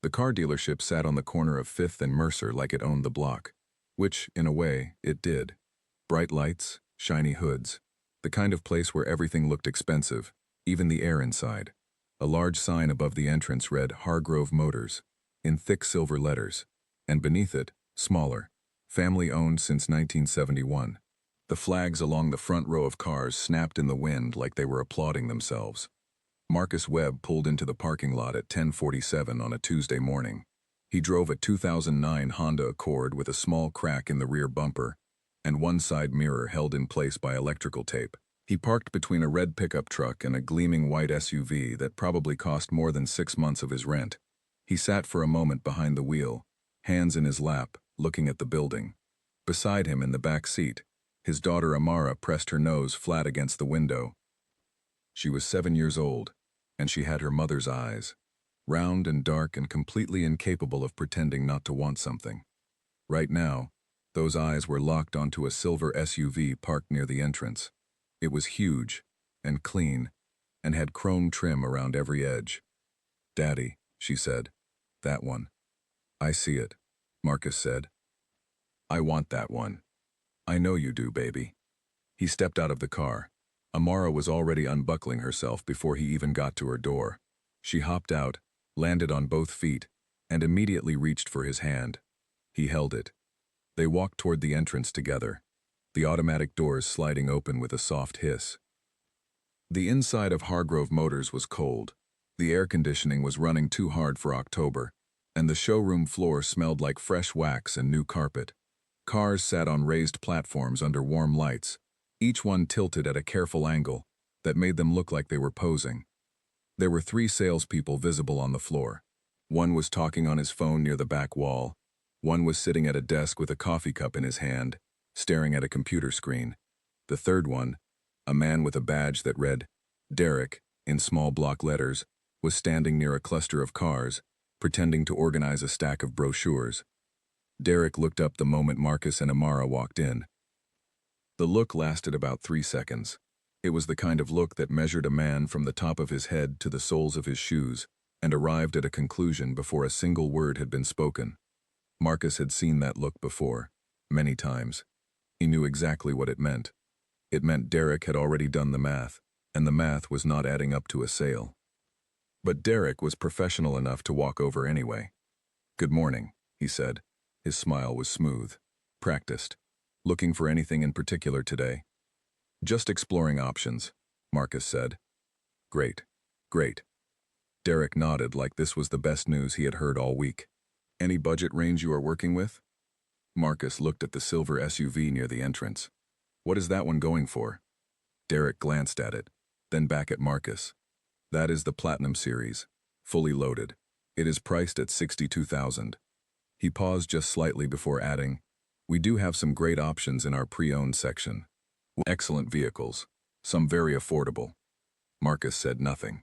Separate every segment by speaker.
Speaker 1: The car dealership sat on the corner of 5th and Mercer like it owned the block. Which, in a way, it did. Bright lights, shiny hoods. The kind of place where everything looked expensive, even the air inside. A large sign above the entrance read Hargrove Motors, in thick silver letters, and beneath it, smaller, family-owned since 1971. The flags along the front row of cars snapped in the wind like they were applauding themselves. Marcus Webb pulled into the parking lot at 10:47 on a Tuesday morning. He drove a 2009 Honda Accord with a small crack in the rear bumper and one side mirror held in place by electrical tape. He parked between a red pickup truck and a gleaming white SUV that probably cost more than 6 months of his rent. He sat for a moment behind the wheel, hands in his lap, looking at the building. Beside him in the back seat, his daughter Amara pressed her nose flat against the window. She was 7 years old, and she had her mother's eyes, round and dark and completely incapable of pretending not to want something. Right now, those eyes were locked onto a silver SUV parked near the entrance. It was huge and clean and had chrome trim around every edge. "Daddy," she said. "That one." "I see it," Marcus said. "I want that one." "I know you do, baby." He stepped out of the car. Amara was already unbuckling herself before he even got to her door. She hopped out, landed on both feet, and immediately reached for his hand. He held it. They walked toward the entrance together, the automatic doors sliding open with a soft hiss. The inside of Hargrove Motors was cold. The air conditioning was running too hard for October, and the showroom floor smelled like fresh wax and new carpet. Cars sat on raised platforms under warm lights, each one tilted at a careful angle that made them look like they were posing. There were 3 salespeople visible on the floor. One was talking on his phone near the back wall. One was sitting at a desk with a coffee cup in his hand, staring at a computer screen. The third one, a man with a badge that read, Derek, in small block letters, was standing near a cluster of cars, pretending to organize a stack of brochures. Derek looked up the moment Marcus and Amara walked in. The look lasted about 3 seconds. It was the kind of look that measured a man from the top of his head to the soles of his shoes and arrived at a conclusion before a single word had been spoken. Marcus had seen that look before, many times. He knew exactly what it meant. It meant Derek had already done the math, and the math was not adding up to a sale. But Derek was professional enough to walk over anyway. "Good morning," he said. His smile was smooth, practiced. "Looking for anything in particular today?" "Just exploring options," Marcus said. "Great, great." Derek nodded like this was the best news he had heard all week. "Any budget range you are working with?" Marcus looked at the silver SUV near the entrance. "What is that one going for?" Derek glanced at it, then back at Marcus. "That is the Platinum Series, fully loaded. It is priced at $62,000. He paused just slightly before adding, "We do have some great options in our pre-owned section. Excellent vehicles, some very affordable." Marcus said nothing.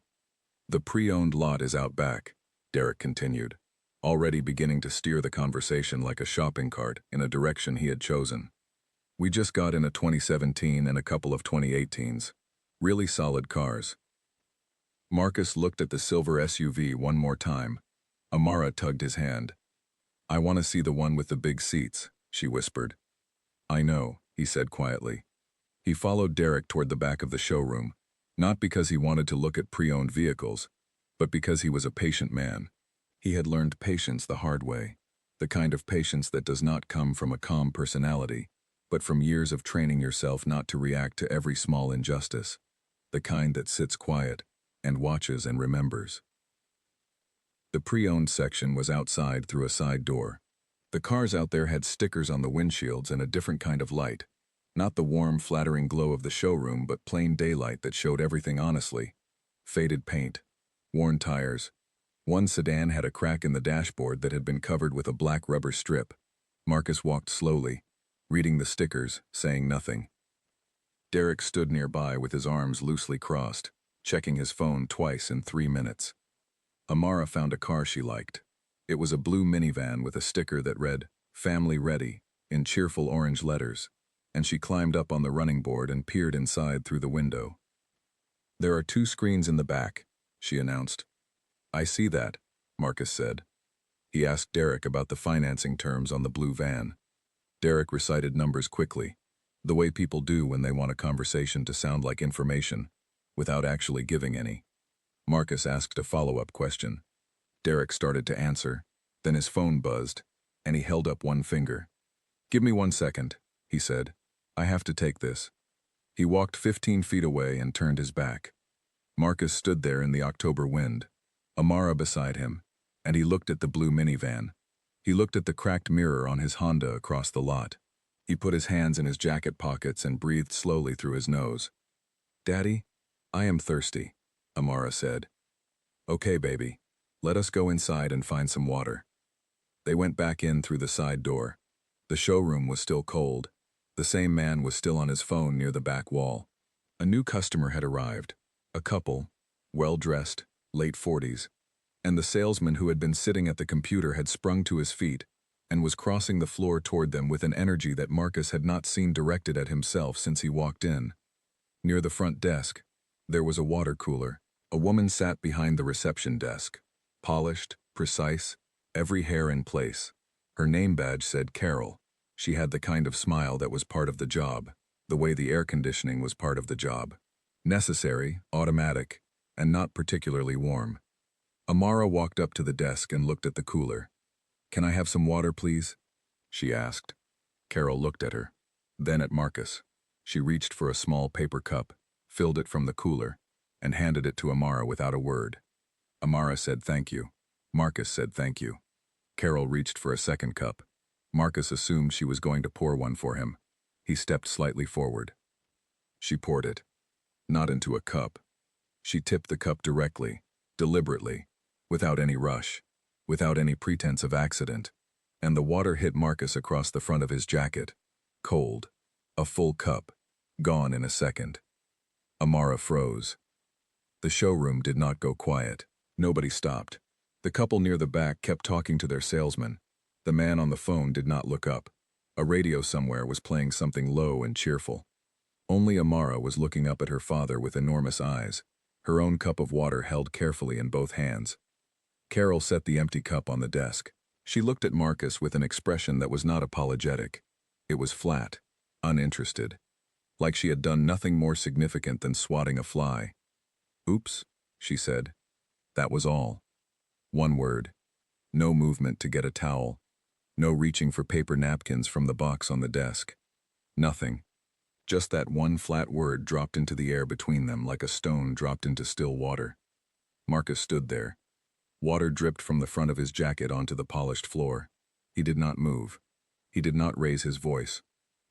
Speaker 1: "The pre-owned lot is out back," Derek continued, already beginning to steer the conversation like a shopping cart in a direction he had chosen. "We just got in a 2017 and a couple of 2018s. Really solid cars." Marcus looked at the silver SUV one more time. Amara tugged his hand. "I want to see the one with the big seats," she whispered. "I know," he said quietly. He followed Derek toward the back of the showroom, not because he wanted to look at pre-owned vehicles, but because he was a patient man. He had learned patience the hard way, the kind of patience that does not come from a calm personality, but from years of training yourself not to react to every small injustice, the kind that sits quiet and watches and remembers. The pre-owned section was outside through a side door. The cars out there had stickers on the windshields and a different kind of light. Not the warm, flattering glow of the showroom, but plain daylight that showed everything honestly. Faded paint, worn tires. One sedan had a crack in the dashboard that had been covered with a black rubber strip. Marcus walked slowly, reading the stickers, saying nothing. Derek stood nearby with his arms loosely crossed, checking his phone twice in 3 minutes. Amara found a car she liked. It was a blue minivan with a sticker that read, "Family Ready," in cheerful orange letters, and she climbed up on the running board and peered inside through the window. "There are 2 screens in the back," she announced. "I see that," Marcus said. He asked Derek about the financing terms on the blue van. Derek recited numbers quickly, the way people do when they want a conversation to sound like information, without actually giving any. Marcus asked a follow-up question. Derek started to answer, then his phone buzzed, and he held up one finger. "Give me 1 second," he said. "I have to take this." He walked 15 feet away and turned his back. Marcus stood there in the October wind, Amara beside him, and he looked at the blue minivan. He looked at the cracked mirror on his Honda across the lot. He put his hands in his jacket pockets and breathed slowly through his nose. "Daddy, I am thirsty," Amara said. "Okay, baby. Let us go inside and find some water." They went back in through the side door. The showroom was still cold. The same man was still on his phone near the back wall. A new customer had arrived. A couple, well-dressed, late 40s. And the salesman who had been sitting at the computer had sprung to his feet and was crossing the floor toward them with an energy that Marcus had not seen directed at himself since he walked in. Near the front desk, there was a water cooler. A woman sat behind the reception desk. Polished, precise, every hair in place. Her name badge said Carol. She had the kind of smile that was part of the job, the way the air conditioning was part of the job. Necessary, automatic, and not particularly warm. Amara walked up to the desk and looked at the cooler. "Can I have some water, please?" she asked. Carol looked at her, then at Marcus. She reached for a small paper cup, filled it from the cooler, and handed it to Amara without a word. Amara said thank you. Marcus said thank you. Carol reached for a second cup. Marcus assumed she was going to pour one for him. He stepped slightly forward. She poured it. Not into a cup. She tipped the cup directly, deliberately, without any rush, without any pretense of accident, and the water hit Marcus across the front of his jacket. Cold. A full cup. Gone in a second. Amara froze. The showroom did not go quiet. Nobody stopped. The couple near the back kept talking to their salesman. The man on the phone did not look up. A radio somewhere was playing something low and cheerful. Only Amara was looking up at her father with enormous eyes, her own cup of water held carefully in both hands. Carol set the empty cup on the desk. She looked at Marcus with an expression that was not apologetic. It was flat, uninterested, like she had done nothing more significant than swatting a fly. "Oops," she said. That was all. One word. No movement to get a towel. No reaching for paper napkins from the box on the desk. Nothing. Just that one flat word dropped into the air between them like a stone dropped into still water. Marcus stood there. Water dripped from the front of his jacket onto the polished floor. He did not move. He did not raise his voice.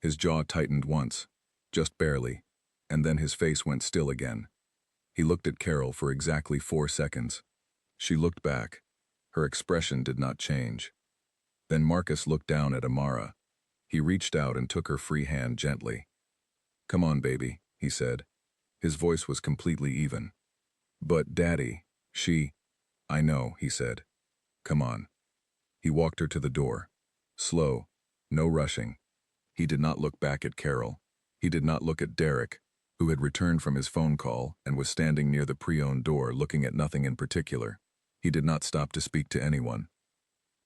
Speaker 1: His jaw tightened once, just barely, and then his face went still again. He looked at Carol for exactly 4 seconds. She looked back. Her expression did not change. Then Marcus looked down at Amara. He reached out and took her free hand gently. "Come on, baby," he said. His voice was completely even. "But, Daddy, I know," he said. "Come on." He walked her to the door. Slow, no rushing. He did not look back at Carol. He did not look at Derek, who had returned from his phone call and was standing near the pre-owned door looking at nothing in particular. He did not stop to speak to anyone.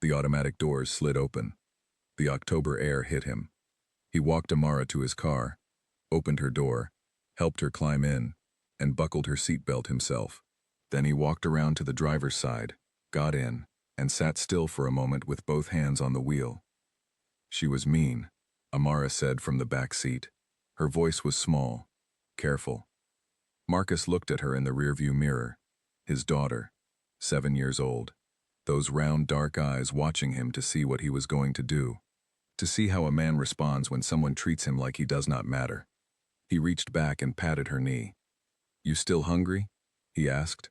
Speaker 1: The automatic doors slid open. The October air hit him. He walked Amara to his car, opened her door, helped her climb in, and buckled her seatbelt himself. Then he walked around to the driver's side, got in, and sat still for a moment with both hands on the wheel. "She was mean," Amara said from the back seat. Her voice was small, careful. Marcus looked at her in the rearview mirror. His daughter, 7 years old. Those round dark eyes watching him to see what he was going to do. To see how a man responds when someone treats him like he does not matter. He reached back and patted her knee. "You still hungry?" he asked.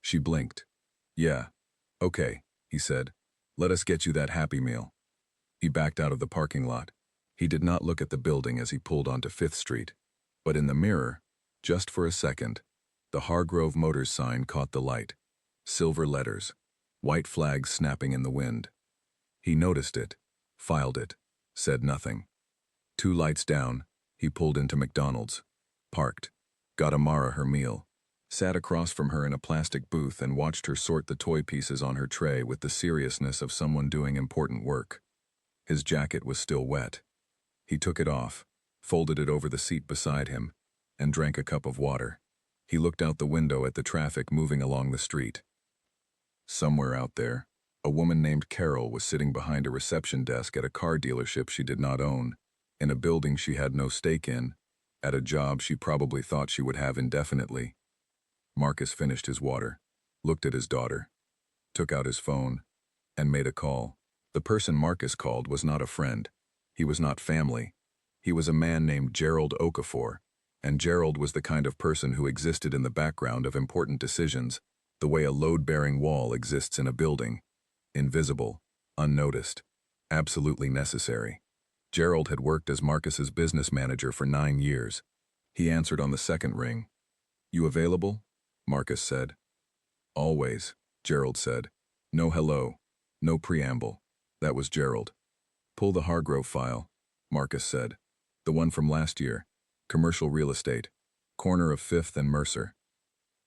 Speaker 1: She blinked. "Yeah. Okay," he said. "Let us get you that Happy Meal." He backed out of the parking lot. He did not look at the building as he pulled onto 5th Street. But in the mirror, just for a second, the Hargrove Motors sign caught the light. Silver letters, white flags snapping in the wind. He noticed it, filed it, said nothing. 2 lights down, he pulled into McDonald's, parked, got Amara her meal, sat across from her in a plastic booth and watched her sort the toy pieces on her tray with the seriousness of someone doing important work. His jacket was still wet. He took it off, folded it over the seat beside him, and drank a cup of water. He looked out the window at the traffic moving along the street. Somewhere out there, a woman named Carol was sitting behind a reception desk at a car dealership she did not own, in a building she had no stake in, at a job she probably thought she would have indefinitely. Marcus finished his water, looked at his daughter, took out his phone, and made a call. The person Marcus called was not a friend. He was not family. He was a man named Gerald Okafor, and Gerald was the kind of person who existed in the background of important decisions, the way a load-bearing wall exists in a building. Invisible, unnoticed, absolutely necessary. Gerald had worked as Marcus's business manager for 9 years. He answered on the second ring. "You available?" Marcus said. "Always," Gerald said. No hello, no preamble. That was Gerald. "Pull the Hargrove file," Marcus said. "The one from last year. Commercial real estate. Corner of 5th and Mercer."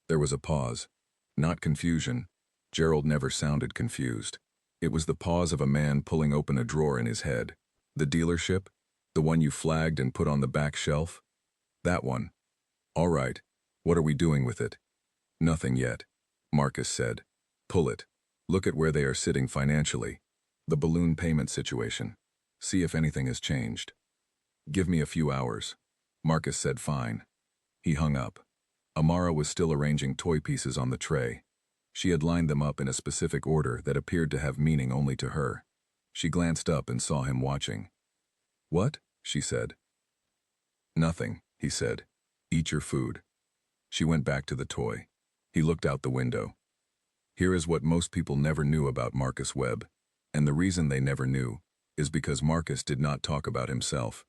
Speaker 1: There was a pause. Not confusion. Gerald never sounded confused. It was the pause of a man pulling open a drawer in his head. "The dealership? The one you flagged and put on the back shelf?" "That one." "All right. What are we doing with it?" "Nothing yet," Marcus said. "Pull it. Look at where they are sitting financially. The balloon payment situation. See if anything has changed." "Give me a few hours." Marcus said fine. He hung up. Amara was still arranging toy pieces on the tray. She had lined them up in a specific order that appeared to have meaning only to her. She glanced up and saw him watching. "What?" she said. "Nothing," he said. "Eat your food." She went back to the toy. He looked out the window. Here is what most people never knew about Marcus Webb, and the reason they never knew is because Marcus did not talk about himself.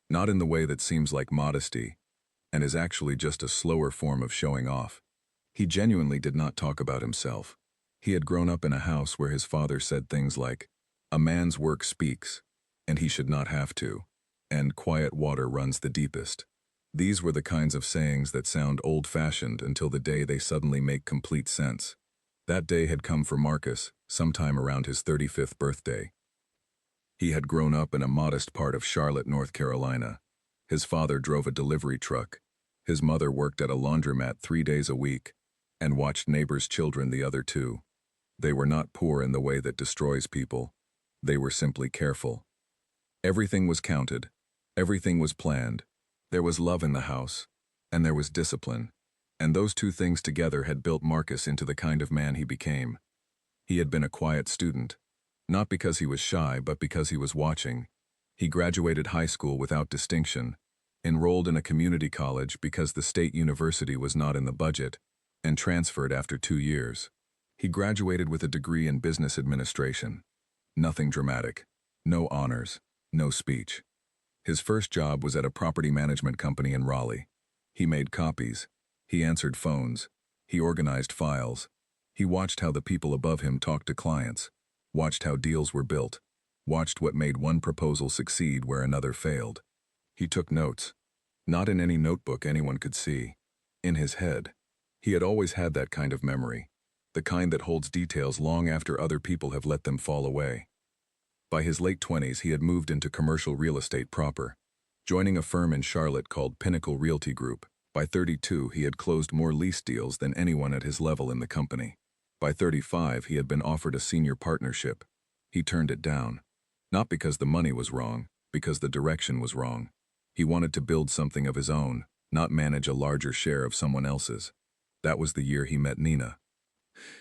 Speaker 1: Not in the way that seems like modesty, and is actually just a slower form of showing off. He genuinely did not talk about himself. He had grown up in a house where his father said things like, "A man's work speaks, and he should not have to," and "Quiet water runs the deepest." These were the kinds of sayings that sound old-fashioned until the day they suddenly make complete sense. That day had come for Marcus, sometime around his 35th birthday. He had grown up in a modest part of Charlotte, North Carolina. His father drove a delivery truck. His mother worked at a laundromat 3 days a week and watched neighbors' children the other 2. They were not poor in the way that destroys people. They were simply careful. Everything was counted. Everything was planned. There was love in the house, and there was discipline. And those 2 things together had built Marcus into the kind of man he became. He had been a quiet student, not because he was shy, but because he was watching. He graduated high school without distinction, enrolled in a community college because the state university was not in the budget, and transferred after 2 years. He graduated with a degree in business administration. Nothing dramatic. No honors. No speech. His first job was at a property management company in Raleigh. He made copies. He answered phones. He organized files. He watched how the people above him talked to clients, watched how deals were built, watched what made one proposal succeed where another failed. He took notes. Not in any notebook anyone could see. In his head. He had always had that kind of memory, the kind that holds details long after other people have let them fall away. By his late 20s, he had moved into commercial real estate proper, joining a firm in Charlotte called Pinnacle Realty Group. By 32, he had closed more lease deals than anyone at his level in the company. By 35, he had been offered a senior partnership. He turned it down. Not because the money was wrong, because the direction was wrong. He wanted to build something of his own, not manage a larger share of someone else's. That was the year he met Nina.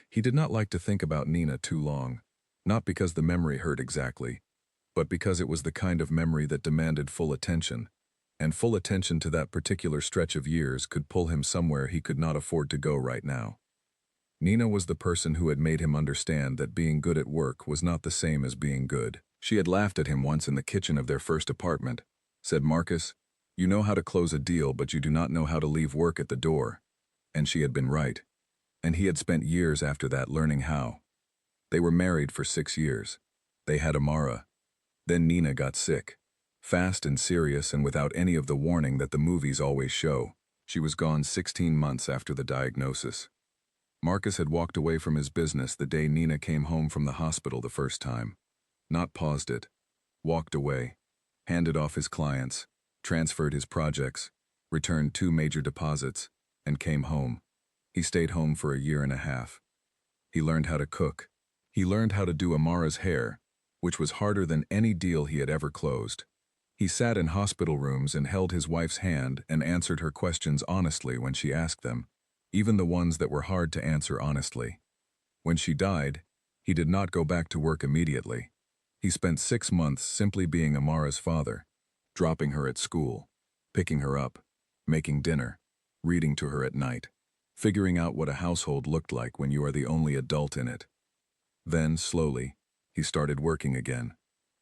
Speaker 1: He did not like to think about Nina too long, not because the memory hurt exactly, but because it was the kind of memory that demanded full attention, and full attention to that particular stretch of years could pull him somewhere he could not afford to go right now. Nina was the person who had made him understand that being good at work was not the same as being good. She had laughed at him once in the kitchen of their first apartment, said, "Marcus, you know how to close a deal, but you do not know how to leave work at the door." And she had been right. And he had spent years after that learning how. They were married for 6 years. They had Amara. Then Nina got sick. Fast and serious and without any of the warning that the movies always show. She was gone 16 months after the diagnosis. Marcus had walked away from his business the day Nina came home from the hospital the first time. Not paused it. Walked away. Handed off his clients. Transferred his projects. Returned 2 major deposits. And came home. He stayed home for a year and a half. He learned how to cook. He learned how to do Amara's hair, which was harder than any deal he had ever closed. He sat in hospital rooms and held his wife's hand and answered her questions honestly when she asked them, even the ones that were hard to answer honestly. When she died, he did not go back to work immediately. He spent 6 months simply being Amara's father, dropping her at school, picking her up, making dinner, reading to her at night, figuring out what a household looked like when you are the only adult in it. Then, slowly, he started working again,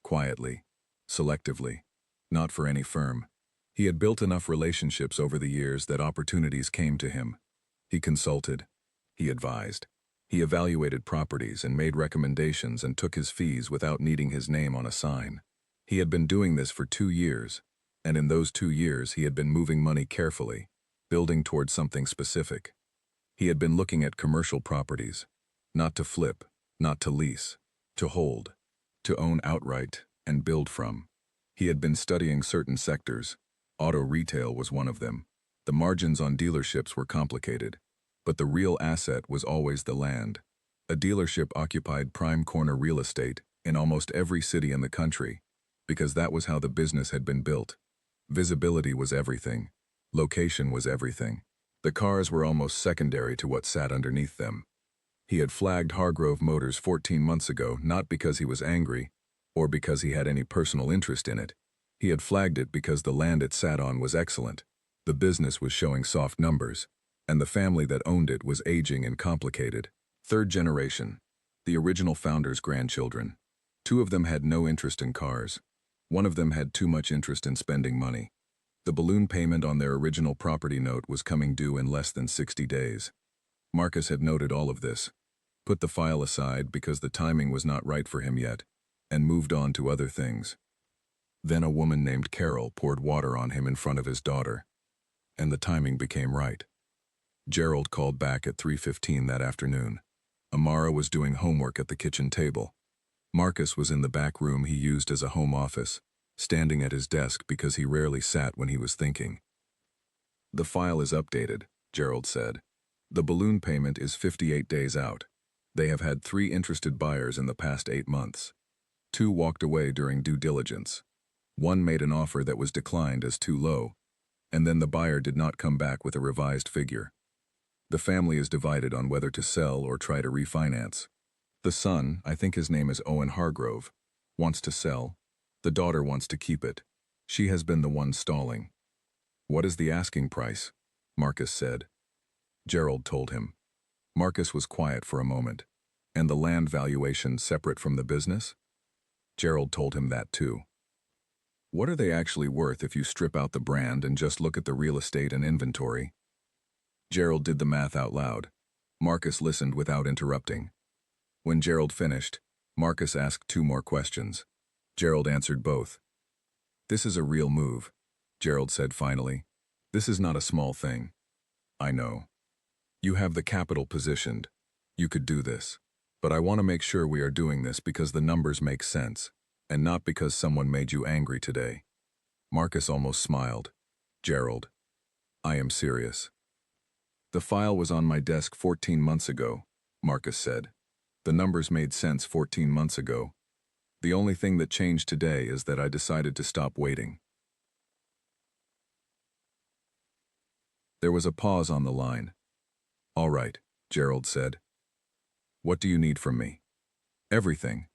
Speaker 1: quietly, selectively, not for any firm. He had built enough relationships over the years that opportunities came to him. He consulted. He advised. He evaluated properties and made recommendations and took his fees without needing his name on a sign. He had been doing this for 2 years, and in those 2 years he had been moving money carefully, building towards something specific. He had been looking at commercial properties, not to flip, not to lease, to hold, to own outright and build from. He had been studying certain sectors. Auto retail was one of them. The margins on dealerships were complicated, but the real asset was always the land. A dealership occupied prime corner real estate in almost every city in the country, because that was how the business had been built. Visibility was everything. Location was everything. The cars were almost secondary to what sat underneath them. He had flagged Hargrove Motors 14 months ago not because he was angry, or because he had any personal interest in it. He had flagged it because the land it sat on was excellent. The business was showing soft numbers, and the family that owned it was aging and complicated. 3rd generation, the original founder's grandchildren. 2 of them had no interest in cars. 1 of them had too much interest in spending money. The balloon payment on their original property note was coming due in less than 60 days. Marcus had noted all of this, put the file aside because the timing was not right for him yet, and moved on to other things. Then a woman named Carol poured water on him in front of his daughter, and the timing became right. Gerald called back at 3:15 that afternoon. Amara was doing homework at the kitchen table. Marcus was in the back room he used as a home office, standing at his desk because he rarely sat when he was thinking. "The file is updated," Gerald said. "The balloon payment is 58 days out. They have had 3 interested buyers in the past 8 months. 2 walked away during due diligence. 1 made an offer that was declined as too low, and then the buyer did not come back with a revised figure. The family is divided on whether to sell or try to refinance. The son, I think his name is Owen Hargrove, wants to sell. The daughter wants to keep it. She has been the one stalling." "What is the asking price?" Marcus said. Gerald told him. Marcus was quiet for a moment. "And the land valuation separate from the business?" Gerald told him that too. "What are they actually worth if you strip out the brand and just look at the real estate and inventory?" Gerald did the math out loud. Marcus listened without interrupting. When Gerald finished, Marcus asked 2 more questions. Gerald answered both. "This is a real move," Gerald said finally. "This is not a small thing." "I know. You have the capital positioned. You could do this. But I want to make sure we are doing this because the numbers make sense, and not because someone made you angry today." Marcus almost smiled. "Gerald, I am serious." "The file was on my desk 14 months ago," Marcus said. "The numbers made sense 14 months ago. The only thing that changed today is that I decided to stop waiting." There was a pause on the line. "All right," Gerald said. "What do you need from me?" "Everything.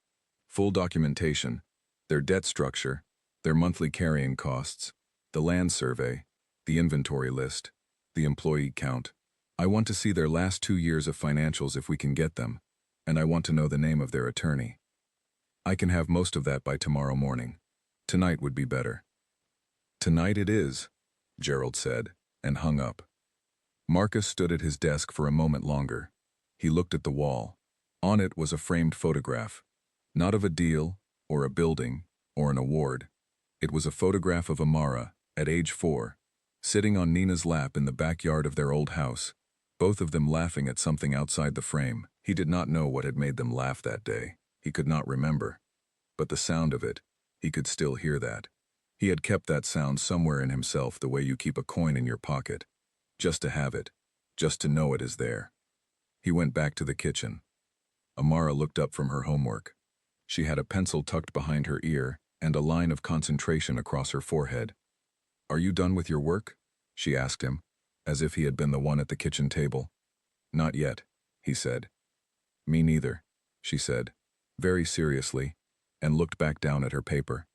Speaker 1: Full documentation, their debt structure, their monthly carrying costs, the land survey, the inventory list, the employee count. I want to see their last 2 years of financials if we can get them, and I want to know the name of their attorney. I can have most of that by tomorrow morning. Tonight would be better." "Tonight it is," Gerald said, and hung up. Marcus stood at his desk for a moment longer. He looked at the wall. On it was a framed photograph, not of a deal, or a building, or an award. It was a photograph of Amara, at age 4, sitting on Nina's lap in the backyard of their old house, both of them laughing at something outside the frame. He did not know what had made them laugh that day. He could not remember. But the sound of it, he could still hear that. He had kept that sound somewhere in himself, the way you keep a coin in your pocket, just to have it, just to know it is there. He went back to the kitchen. Amara looked up from her homework. She had a pencil tucked behind her ear and a line of concentration across her forehead. "Are you done with your work?" she asked him, as if he had been the one at the kitchen table. "Not yet," he said. "Me neither," she said, very seriously, and looked back down at her paper.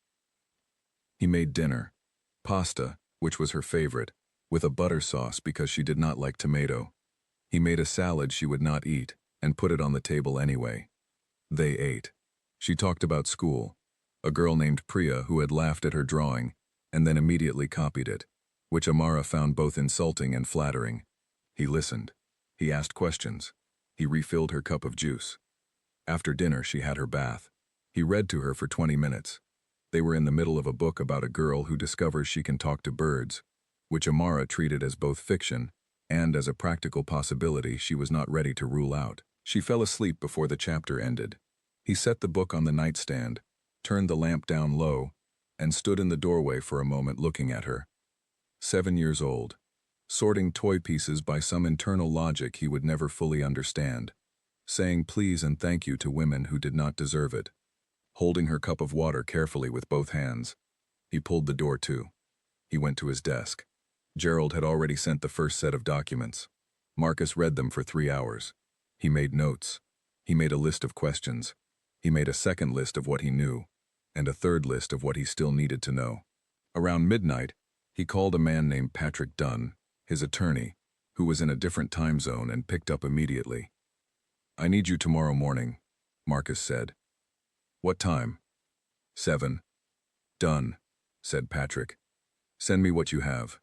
Speaker 1: He made dinner, pasta, which was her favorite, with a butter sauce because she did not like tomato. He made a salad she would not eat and put it on the table anyway. They ate. She talked about school, a girl named Priya who had laughed at her drawing and then immediately copied it, which Amara found both insulting and flattering. He listened. He asked questions. He refilled her cup of juice. After dinner, she had her bath. He read to her for 20 minutes. They were in the middle of a book about a girl who discovers she can talk to birds, which Amara treated as both fiction and as a practical possibility she was not ready to rule out. She fell asleep before the chapter ended. He set the book on the nightstand, turned the lamp down low, and stood in the doorway for a moment looking at her. 7 years old, sorting toy pieces by some internal logic he would never fully understand, saying please and thank you to women who did not deserve it, holding her cup of water carefully with both hands. He pulled the door to. He went to his desk. Gerald had already sent the first set of documents. Marcus read them for 3 hours. He made notes. He made a list of questions. He made a second list of what he knew, and a third list of what he still needed to know. Around midnight, he called a man named Patrick Dunn, his attorney, who was in a different time zone, and picked up immediately. "I need you tomorrow morning," Marcus said. "What time?" "7. "Done," said Patrick. "Send me what you have."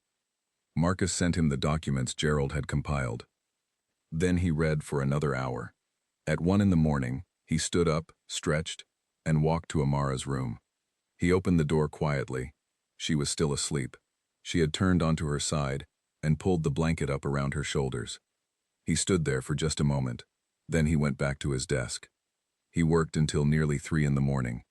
Speaker 1: Marcus sent him the documents Gerald had compiled. Then he read for another hour. At 1 in the morning, he stood up, stretched, and walked to Amara's room. He opened the door quietly. She was still asleep. She had turned onto her side and pulled the blanket up around her shoulders. He stood there for just a moment. Then he went back to his desk. He worked until nearly 3 in the morning.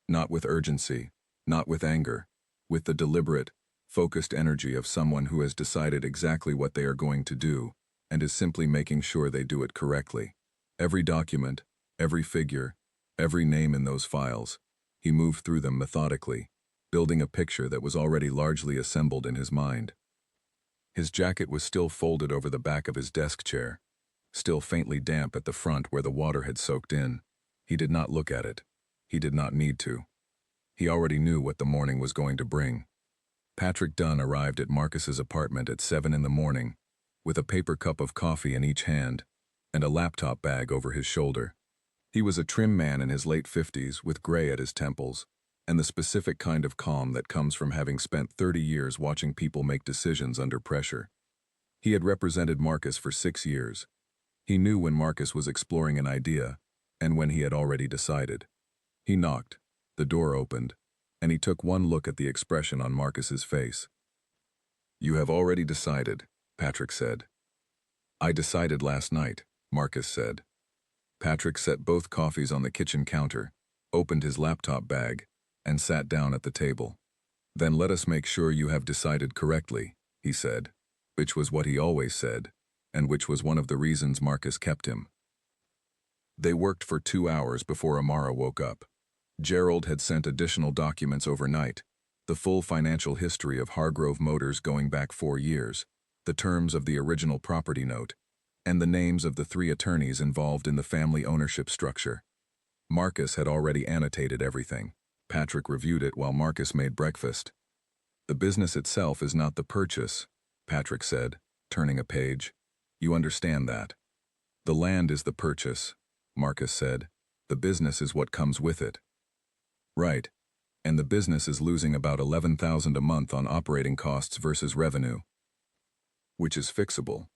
Speaker 1: Not with urgency, not with anger, with the deliberate, focused energy of someone who has decided exactly what they are going to do and is simply making sure they do it correctly. Every document, every figure, every name in those files, he moved through them methodically, building a picture that was already largely assembled in his mind. His jacket was still folded over the back of his desk chair, still faintly damp at the front where the water had soaked in. He did not look at it. He did not need to. He already knew what the morning was going to bring. Patrick Dunn arrived at Marcus's apartment at 7 in the morning, with a paper cup of coffee in each hand and a laptop bag over his shoulder. He was a trim man in his late 50s with gray at his temples, and the specific kind of calm that comes from having spent 30 years watching people make decisions under pressure. He had represented Marcus for 6 years. He knew when Marcus was exploring an idea, and when he had already decided. He knocked, the door opened, and he took one look at the expression on Marcus's face. "You have already decided," Patrick said. "I decided last night," Marcus said. Patrick set both coffees on the kitchen counter, opened his laptop bag, and sat down at the table. "Then let us make sure you have decided correctly," he said, which was what he always said, and which was one of the reasons Marcus kept him. They worked for 2 hours before Amara woke up. Gerald had sent additional documents overnight, the full financial history of Hargrove Motors going back 4 years, the terms of the original property note, and the names of the 3 attorneys involved in the family ownership structure. Marcus had already annotated everything. Patrick reviewed it while Marcus made breakfast. "The business itself is not the purchase," Patrick said, turning a page. "You understand that." "The land is the purchase," Marcus said. "The business is what comes with it." "Right. And the business is losing about $11,000 a month on operating costs versus revenue. Which is fixable.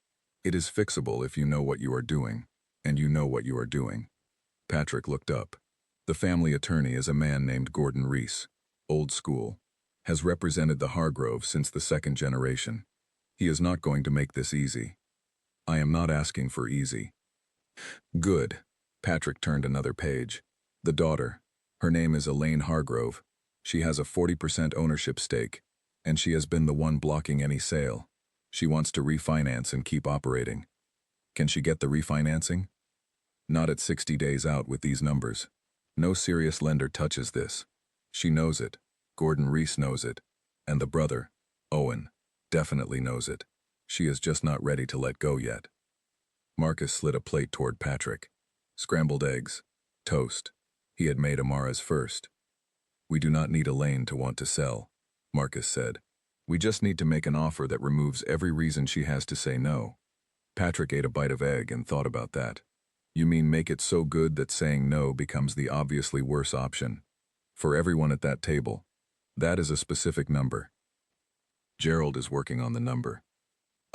Speaker 1: It is fixable if you know what you are doing, and you know what you are doing." Patrick looked up. The family attorney is a man named Gordon Reese, old school. has represented the Hargrove since the second generation. He is not going to make this easy. I am not asking for easy. Good. Patrick turned another page. The daughter. Her name is Elaine Hargrove. She has a 40% ownership stake, and she has been the one blocking any sale. She wants to refinance and keep operating. Can she get the refinancing? Not at 60 days out with these numbers. No serious lender touches this. She knows it. Gordon Reese knows it. And the brother, Owen, definitely knows it. She is just not ready to let go yet. Marcus slid a plate toward Patrick. Scrambled eggs. Toast. He had made Amara's first. We do not need Elaine to want to sell, Marcus said. We just need to make an offer that removes every reason she has to say no. Patrick ate a bite of egg and thought about that. You mean make it so good that saying no becomes the obviously worse option? For everyone at that table, that is a specific number. Gerald is working on the number.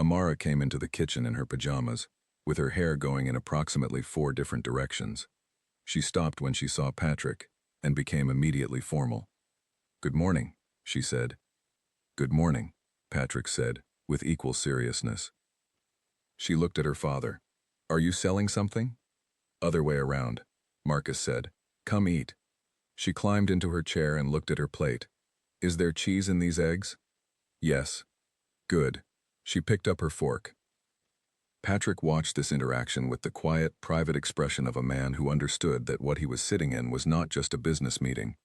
Speaker 1: Amara came into the kitchen in her pajamas, with her hair going in approximately 4 different directions. She stopped when she saw Patrick and became immediately formal. Good morning, she said. Good morning, Patrick said, with equal seriousness. She looked at her father. Are you selling something? Other way around, Marcus said. Come eat. She climbed into her chair and looked at her plate. Is there cheese in these eggs? Yes. Good. She picked up her fork. Patrick watched this interaction with the quiet, private expression of a man who understood that what he was sitting in was not just a business meeting.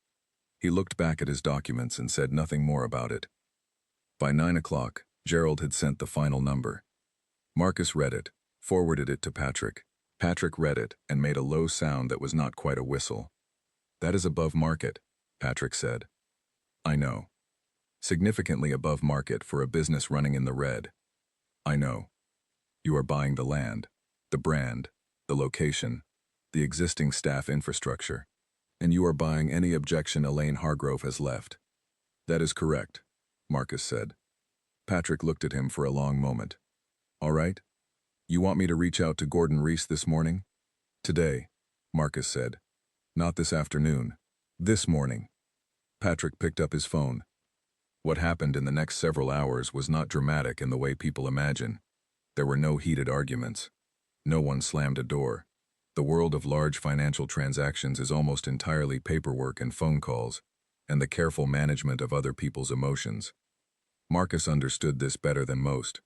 Speaker 1: He looked back at his documents and said nothing more about it. By 9 o'clock, Gerald had sent the final number. Marcus read it, forwarded it to Patrick. Patrick read it and made a low sound that was not quite a whistle. That is above market, Patrick said. I know. Significantly above market for a business running in the red. I know. You are buying the land, the brand, the location, the existing staff infrastructure, and you are buying any objection Elaine Hargrove has left. That is correct, Marcus said. Patrick looked at him for a long moment. All right. You want me to reach out to Gordon Reese this morning? Today, Marcus said. Not this afternoon. This morning. Patrick picked up his phone. What happened in the next several hours was not dramatic in the way people imagine. There were no heated arguments. No one slammed a door. The world of large financial transactions is almost entirely paperwork and phone calls, and the careful management of other people's emotions. Marcus understood this better than most.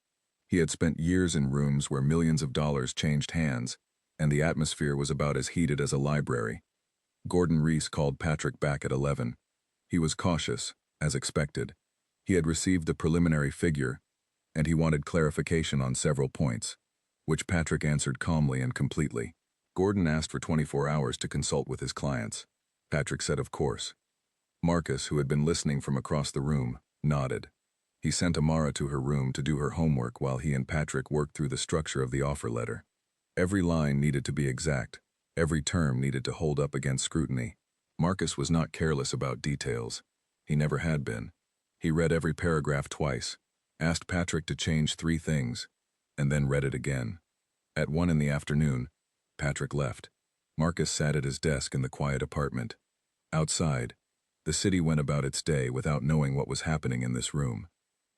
Speaker 1: He had spent years in rooms where millions of dollars changed hands, and the atmosphere was about as heated as a library. Gordon Reese called Patrick back at 11. He was cautious, as expected. He had received the preliminary figure, and he wanted clarification on several points, which Patrick answered calmly and completely. Gordon asked for 24 hours to consult with his clients. Patrick said of course. Marcus, who had been listening from across the room, nodded. He sent Amara to her room to do her homework while he and Patrick worked through the structure of the offer letter. Every line needed to be exact. Every term needed to hold up against scrutiny. Marcus was not careless about details. He never had been. He read every paragraph twice, asked Patrick to change 3 things, and then read it again. At 1 in the afternoon, Patrick left. Marcus sat at his desk in the quiet apartment. Outside, the city went about its day without knowing what was happening in this room.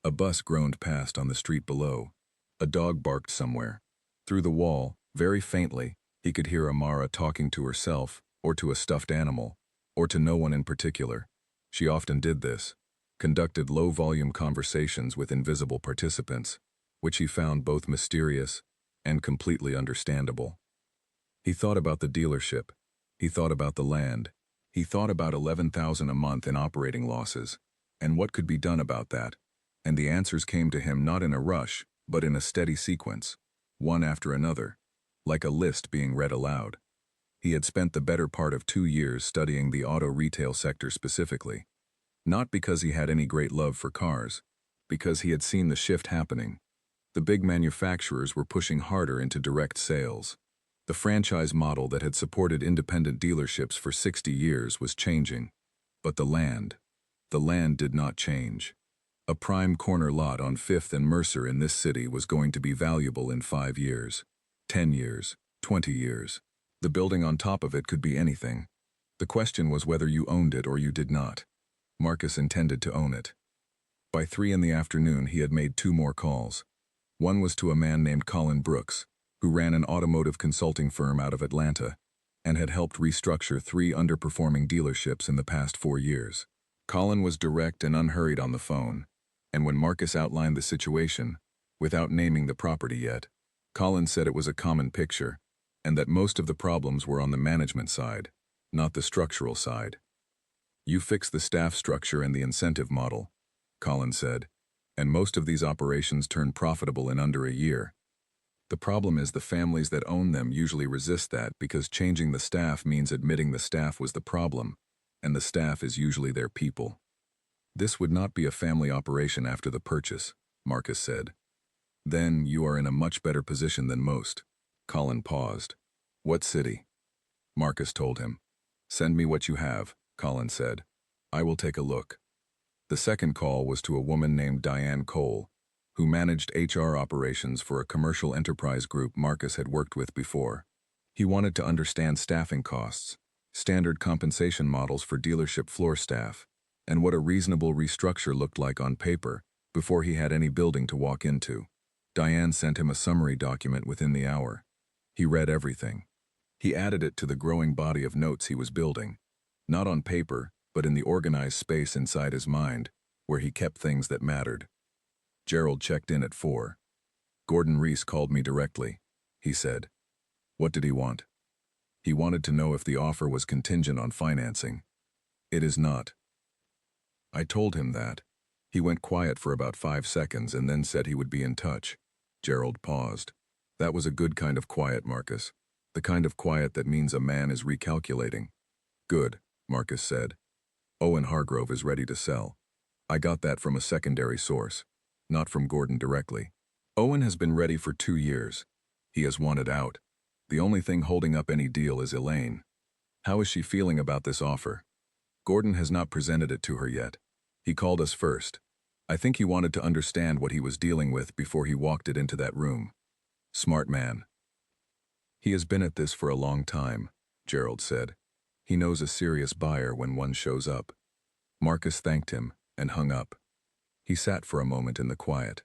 Speaker 1: A bus groaned past on the street below. A dog barked somewhere. Through the wall, very faintly, he could hear Amara talking to herself, or to a stuffed animal, or to no one in particular. She often did this, conducted low-volume conversations with invisible participants, which he found both mysterious and completely understandable. He thought about the dealership. He thought about the land. He thought about $11,000 a month in operating losses, and what could be done about that. And the answers came to him not in a rush, but in a steady sequence, one after another, like a list being read aloud. He had spent the better part of 2 years studying the auto retail sector specifically, not because he had any great love for cars, because he had seen the shift happening. The big manufacturers were pushing harder into direct sales. The franchise model that had supported independent dealerships for 60 years was changing. But the land did not change. A prime corner lot on 5th and Mercer in this city was going to be valuable in 5 years, 10 years, 20 years. The building on top of it could be anything. The question was whether you owned it or you did not. Marcus intended to own it. By 3 in the afternoon, he had made 2 more calls. One was to a man named Colin Brooks, who ran an automotive consulting firm out of Atlanta and had helped restructure 3 underperforming dealerships in the past 4 years. Colin was direct and unhurried on the phone, and when Marcus outlined the situation, without naming the property yet, Colin said it was a common picture and that most of the problems were on the management side, not the structural side. "You fix the staff structure and the incentive model," Colin said, "and most of these operations turn profitable in under a year. The problem is the families that own them usually resist that because changing the staff means admitting the staff was the problem, and the staff is usually their people. This would not be a family operation after the purchase," Marcus said. "Then you are in a much better position than most." Colin paused. "What city?" Marcus told him. "Send me what you have," Colin said. "I will take a look." The second call was to a woman named Diane Cole, who managed HR operations for a commercial enterprise group Marcus had worked with before. He wanted to understand staffing costs, standard compensation models for dealership floor staff, and what a reasonable restructure looked like on paper before he had any building to walk into. Diane sent him a summary document within the hour. He read everything. He added it to the growing body of notes he was building, not on paper, but in the organized space inside his mind, where he kept things that mattered. Gerald checked in at 4. "Gordon Reese called me directly," he said. "What did he want?" "He wanted to know if the offer was contingent on financing." "It is not." I told him that. He went quiet for about 5 seconds and then said he would be in touch. Gerald paused. "That was a good kind of quiet, Marcus. The kind of quiet that means a man is recalculating." "Good," Marcus said. "Owen Hargrove is ready to sell. I got that from a secondary source, not from Gordon directly. Owen has been ready for 2 years. He has wanted out. The only thing holding up any deal is Elaine. How is she feeling about this offer?" "Gordon has not presented it to her yet. He called us first. I think he wanted to understand what he was dealing with before he walked it into that room." "Smart man." "He has been at this for a long time," Gerald said. "He knows a serious buyer when one shows up." Marcus thanked him and hung up. He sat for a moment in the quiet.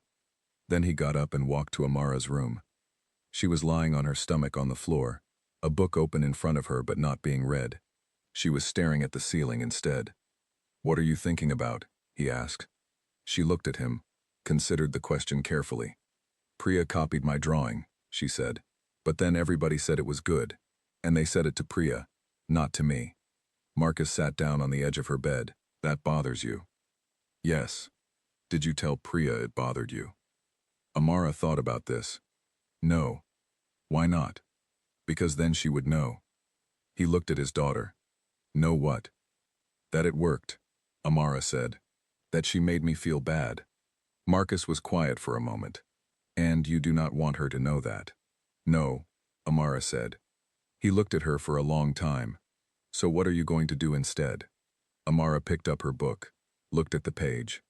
Speaker 1: Then he got up and walked to Amara's room. She was lying on her stomach on the floor, a book open in front of her but not being read. She was staring at the ceiling instead. "What are you thinking about?" he asked. She looked at him, considered the question carefully. "Priya copied my drawing," she said. "But then everybody said it was good. And they said it to Priya, not to me." Marcus sat down on the edge of her bed. "That bothers you?" "Yes." "Did you tell Priya it bothered you?" Amara thought about this. "No." "Why not?" "Because then she would know." He looked at his daughter. "Know what?" "That it worked," Amara said. "That she made me feel bad." Marcus was quiet for a moment. "And you do not want her to know that?" "No," Amara said. He looked at her for a long time. "So what are you going to do instead?" Amara picked up her book, looked at the page.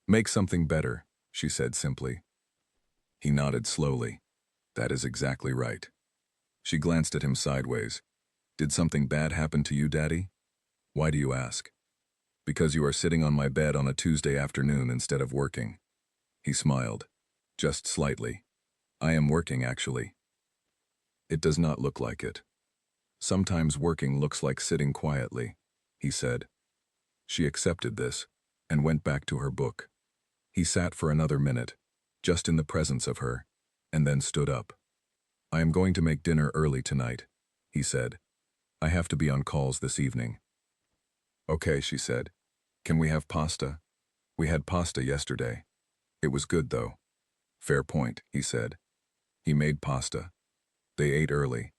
Speaker 1: "Make something better," she said simply. He nodded slowly. "That is exactly right." She glanced at him sideways. "Did something bad happen to you, Daddy?" "Why do you ask?" "Because you are sitting on my bed on a Tuesday afternoon instead of working." He smiled. "Just slightly. I am working, actually." "It does not look like it." "Sometimes working looks like sitting quietly," he said. She accepted this and went back to her book. He sat for another minute, just in the presence of her, and then stood up. "I am going to make dinner early tonight," he said. "I have to be on calls this evening." "Okay," she said. "Can we have pasta?" "We had pasta yesterday. It was good, though." "Fair point," he said. He made pasta. They ate early.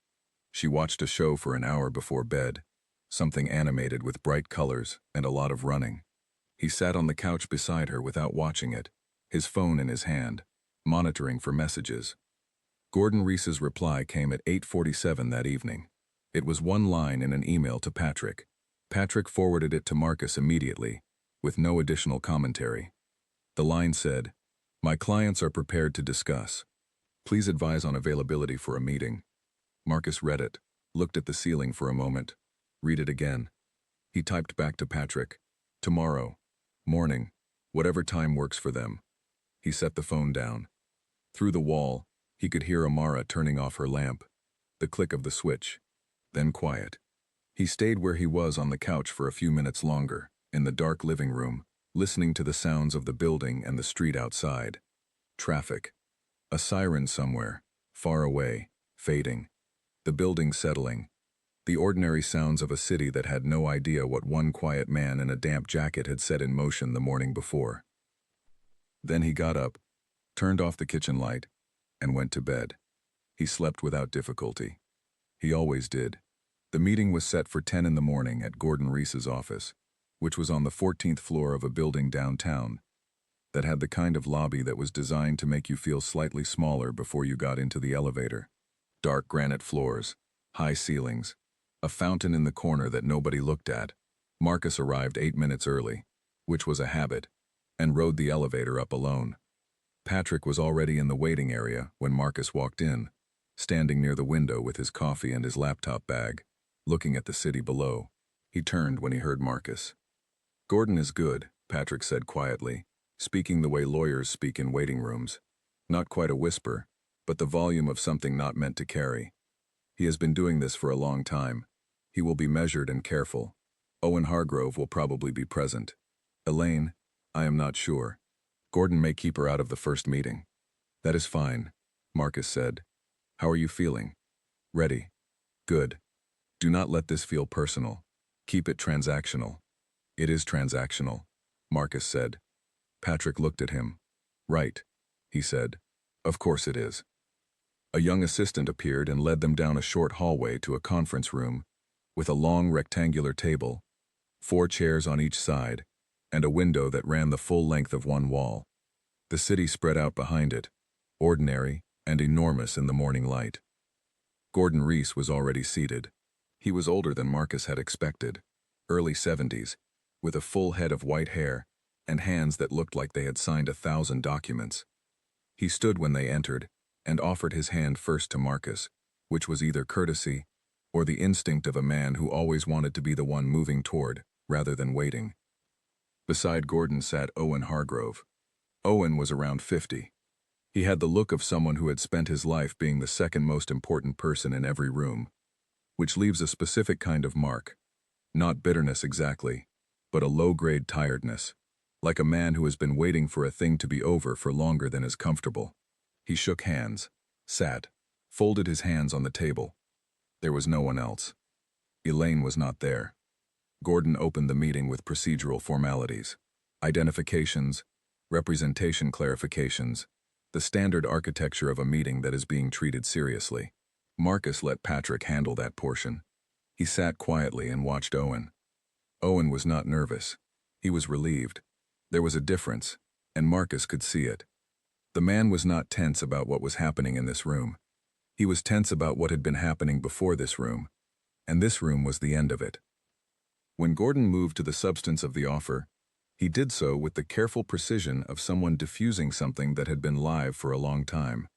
Speaker 1: She watched a show for an hour before bed, something animated with bright colors and a lot of running. He sat on the couch beside her without watching it, his phone in his hand, monitoring for messages. Gordon Reese's reply came at 8:47 that evening. It was one line in an email to Patrick. Patrick forwarded it to Marcus immediately, with no additional commentary. The line said, "My clients are prepared to discuss. Please advise on availability for a meeting." Marcus read it, looked at the ceiling for a moment. Read it again. He typed back to Patrick, Tomorrow. Morning. Whatever time works for them. He set the phone down. Through the wall, he could hear Amara turning off her lamp. The click of the switch. Then quiet. He stayed where he was on the couch for a few minutes longer, in the dark living room, listening to the sounds of the building and the street outside. Traffic. A siren somewhere, far away, fading. The building settling. The ordinary sounds of a city that had no idea what one quiet man in a damp jacket had set in motion the morning before. Then he got up, turned off the kitchen light, and went to bed. He slept without difficulty. He always did. The meeting was set for 10 in the morning at Gordon Reese's office, which was on the 14th floor of a building downtown that had the kind of lobby that was designed to make you feel slightly smaller before you got into the elevator. Dark granite floors, high ceilings, a fountain in the corner that nobody looked at. Marcus arrived 8 minutes early, which was a habit, and rode the elevator up alone. Patrick was already in the waiting area when Marcus walked in, standing near the window with his coffee and his laptop bag, looking at the city below. He turned when he heard Marcus. "Gordon is good," Patrick said quietly, speaking the way lawyers speak in waiting rooms. Not quite a whisper, but the volume of something not meant to carry. He has been doing this for a long time. He will be measured and careful. Owen Hargrove will probably be present. Elaine, I am not sure. Gordon may keep her out of the first meeting. That is fine, Marcus said. How are you feeling? Ready. Good. Do not let this feel personal. Keep it transactional. It is transactional, Marcus said. Patrick looked at him. Right, he said. Of course it is. A young assistant appeared and led them down a short hallway to a conference room with a long rectangular table, 4 chairs on each side, and a window that ran the full length of one wall. The city spread out behind it, ordinary and enormous in the morning light. Gordon Reese was already seated. He was older than Marcus had expected, early 70s, with a full head of white hair and hands that looked like they had signed 1,000 documents. He stood when they entered and offered his hand first to Marcus, which was either courtesy or the instinct of a man who always wanted to be the one moving toward, rather than waiting. Beside Gordon sat Owen Hargrove. Owen was around 50. He had the look of someone who had spent his life being the second most important person in every room, which leaves a specific kind of mark. Not bitterness exactly, but a low-grade tiredness, like a man who has been waiting for a thing to be over for longer than is comfortable. He shook hands, sat, folded his hands on the table. There was no one else. Elaine was not there. Gordon opened the meeting with procedural formalities, identifications, representation clarifications, the standard architecture of a meeting that is being treated seriously. Marcus let Patrick handle that portion. He sat quietly and watched Owen. Owen was not nervous. He was relieved. There was a difference, and Marcus could see it. The man was not tense about what was happening in this room. He was tense about what had been happening before this room, and this room was the end of it. When Gordon moved to the substance of the offer, he did so with the careful precision of someone diffusing something that had been live for a long time.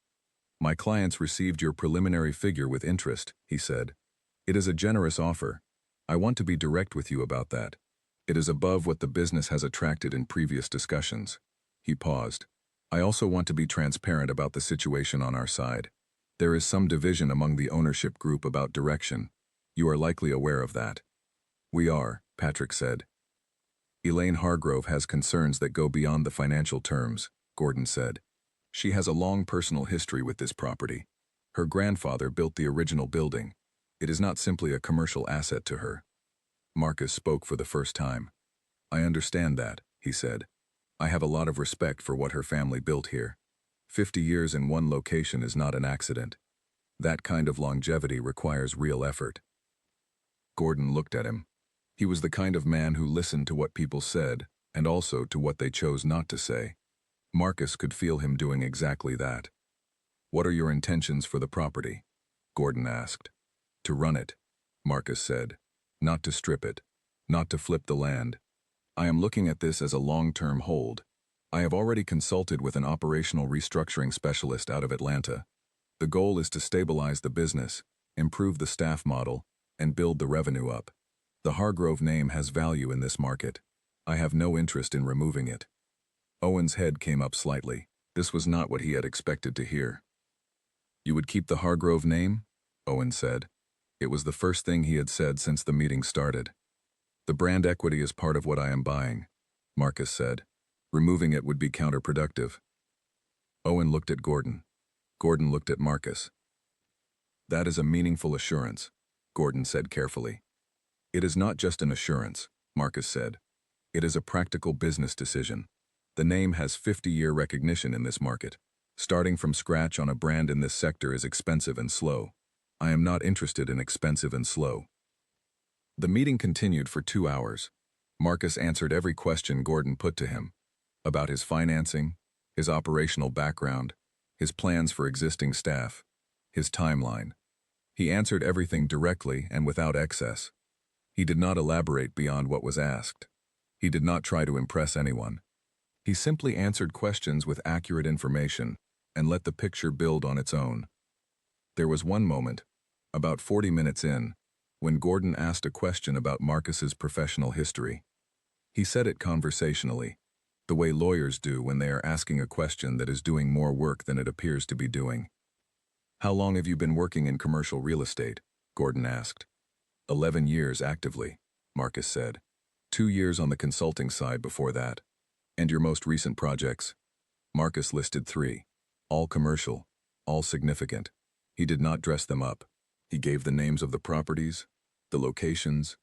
Speaker 1: My clients received your preliminary figure with interest, he said. It is a generous offer. I want to be direct with you about that. It is above what the business has attracted in previous discussions. He paused. I also want to be transparent about the situation on our side. There is some division among the ownership group about direction. You are likely aware of that. We are, Patrick said. Elaine Hargrove has concerns that go beyond the financial terms, Gordon said. She has a long personal history with this property. Her grandfather built the original building. It is not simply a commercial asset to her. Marcus spoke for the first time. I understand that, he said. I have a lot of respect for what her family built here. 50 years in one location is not an accident. That kind of longevity requires real effort. Gordon looked at him. He was the kind of man who listened to what people said and also to what they chose not to say. Marcus could feel him doing exactly that. What are your intentions for the property? Gordon asked. To run it, Marcus said. Not to strip it. Not to flip the land. I am looking at this as a long-term hold. I have already consulted with an operational restructuring specialist out of Atlanta. The goal is to stabilize the business, improve the staff model, and build the revenue up. The Hargrove name has value in this market. I have no interest in removing it. Owen's head came up slightly. This was not what he had expected to hear. You would keep the Hargrove name? Owen said. It was the first thing he had said since the meeting started. The brand equity is part of what I am buying, Marcus said. Removing it would be counterproductive. Owen looked at Gordon. Gordon looked at Marcus. That is a meaningful assurance, Gordon said carefully. It is not just an assurance, Marcus said. It is a practical business decision. The name has 50-year recognition in this market. Starting from scratch on a brand in this sector is expensive and slow. I am not interested in expensive and slow. The meeting continued for 2 hours. Marcus answered every question Gordon put to him. About his financing, his operational background, his plans for existing staff, his timeline. He answered everything directly and without excess. He did not elaborate beyond what was asked. He did not try to impress anyone. He simply answered questions with accurate information and let the picture build on its own. There was one moment, about 40 minutes in, when Gordon asked a question about Marcus's professional history. He said it conversationally, the way lawyers do when they are asking a question that is doing more work than it appears to be doing. How long have you been working in commercial real estate? Gordon asked. 11 years actively, Marcus said. 2 years on the consulting side before that. And your most recent projects? Marcus listed 3. All commercial, all significant. He did not dress them up. He gave the names of the properties, the locations,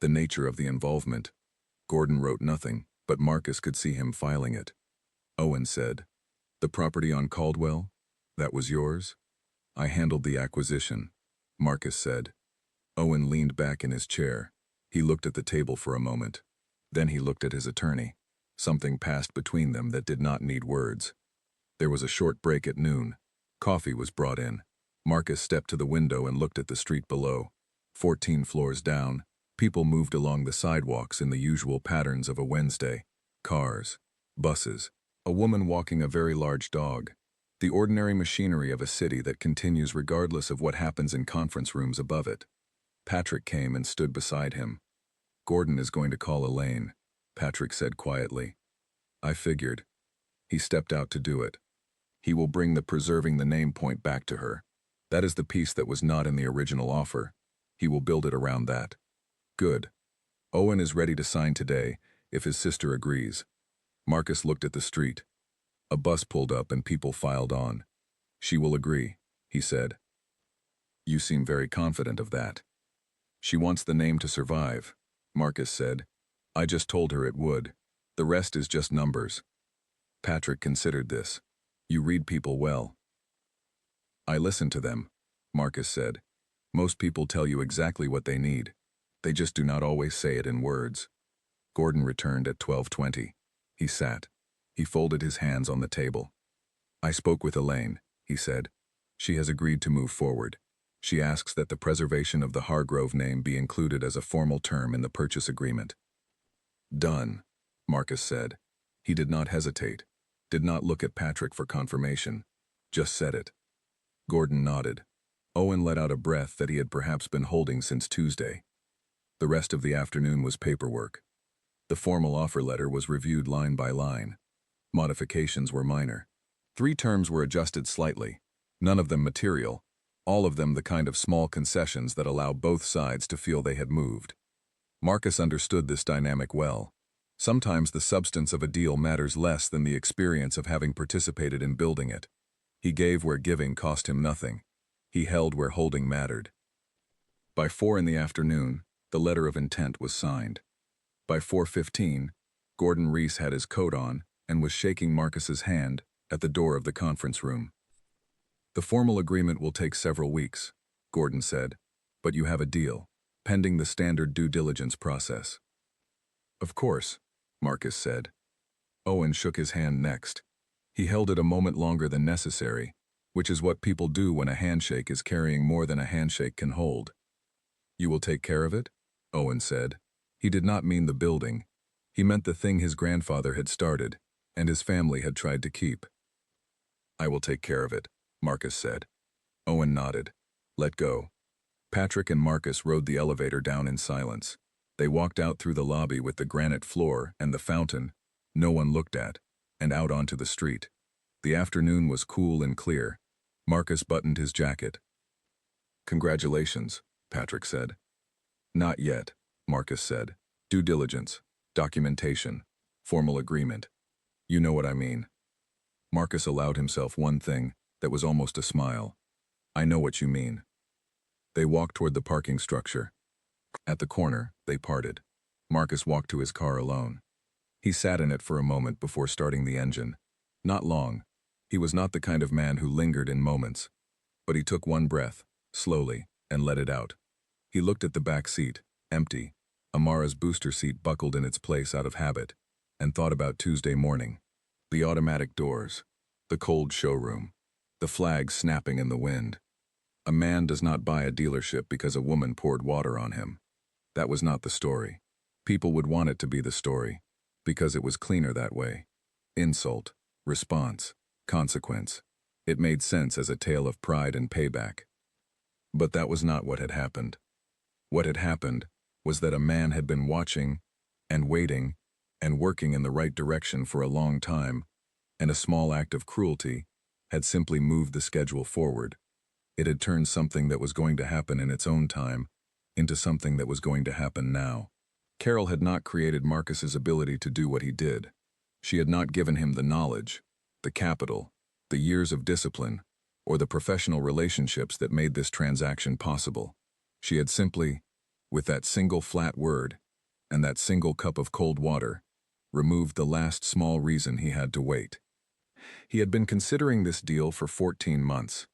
Speaker 1: the nature of the involvement. Gordon wrote nothing, but Marcus could see him filing it. Owen said, The property on Caldwell? That was yours? I handled the acquisition, Marcus said. Owen leaned back in his chair. He looked at the table for a moment. Then he looked at his attorney. Something passed between them that did not need words. There was a short break at noon. Coffee was brought in. Marcus stepped to the window and looked at the street below. 14 floors down, people moved along the sidewalks in the usual patterns of a Wednesday. Cars, buses, a woman walking a very large dog. The ordinary machinery of a city that continues regardless of what happens in conference rooms above it. Patrick came and stood beside him. Gordon is going to call Elaine, Patrick said quietly. I figured. He stepped out to do it. He will bring the preserving the name point back to her. That is the piece that was not in the original offer. He will build it around that. Good. Owen is ready to sign today, if his sister agrees. Marcus looked at the street. A bus pulled up and people filed on. She will agree, he said. You seem very confident of that. She wants the name to survive, Marcus said. I just told her it would. The rest is just numbers. Patrick considered this. You read people well. I listen to them, Marcus said. Most people tell you exactly what they need. They just do not always say it in words. Gordon returned at 12:20. He sat. He folded his hands on the table. I spoke with Elaine, he said. She has agreed to move forward. She asks that the preservation of the Hargrove name be included as a formal term in the purchase agreement. Done, Marcus said. He did not hesitate, did not look at Patrick for confirmation, just said it. Gordon nodded. Owen let out a breath that he had perhaps been holding since Tuesday. The rest of the afternoon was paperwork. The formal offer letter was reviewed line by line. Modifications were minor. 3 terms were adjusted slightly, none of them material, all of them the kind of small concessions that allow both sides to feel they had moved. Marcus understood this dynamic well. Sometimes the substance of a deal matters less than the experience of having participated in building it. He gave where giving cost him nothing. He held where holding mattered. By 4 in the afternoon, the letter of intent was signed. By 4:15, Gordon Reese had his coat on and was shaking Marcus's hand at the door of the conference room. The formal agreement will take several weeks, Gordon said, but you have a deal, pending the standard due diligence process. Of course, Marcus said. Owen shook his hand next. He held it a moment longer than necessary, which is what people do when a handshake is carrying more than a handshake can hold. You will take care of it? Owen said. He did not mean the building. He meant the thing his grandfather had started, and his family had tried to keep. I will take care of it, Marcus said. Owen nodded. Let go. Patrick and Marcus rode the elevator down in silence. They walked out through the lobby with the granite floor and the fountain no one looked at, and out onto the street. The afternoon was cool and clear. Marcus buttoned his jacket. "Congratulations," Patrick said. "Not yet," Marcus said. "Due diligence, documentation, formal agreement. You know what I mean." Marcus allowed himself one thing that was almost a smile. "I know what you mean." They walked toward the parking structure. At the corner, they parted. Marcus walked to his car alone. He sat in it for a moment before starting the engine. Not long. He was not the kind of man who lingered in moments. But he took one breath, slowly, and let it out. He looked at the back seat, empty, Amara's booster seat buckled in its place out of habit, and thought about Tuesday morning. The automatic doors, the cold showroom, the flags snapping in the wind. A man does not buy a dealership because a woman poured water on him. That was not the story. People would want it to be the story, because it was cleaner that way. Insult, response, consequence. It made sense as a tale of pride and payback. But that was not what had happened. What had happened was that a man had been watching and waiting and working in the right direction for a long time, and a small act of cruelty had simply moved the schedule forward. It had turned something that was going to happen in its own time into something that was going to happen now. Carol had not created Marcus's ability to do what he did. She had not given him the knowledge, the capital, the years of discipline, or the professional relationships that made this transaction possible. She had simply, with that single flat word and that single cup of cold water, removed the last small reason he had to wait. He had been considering this deal for 14 months.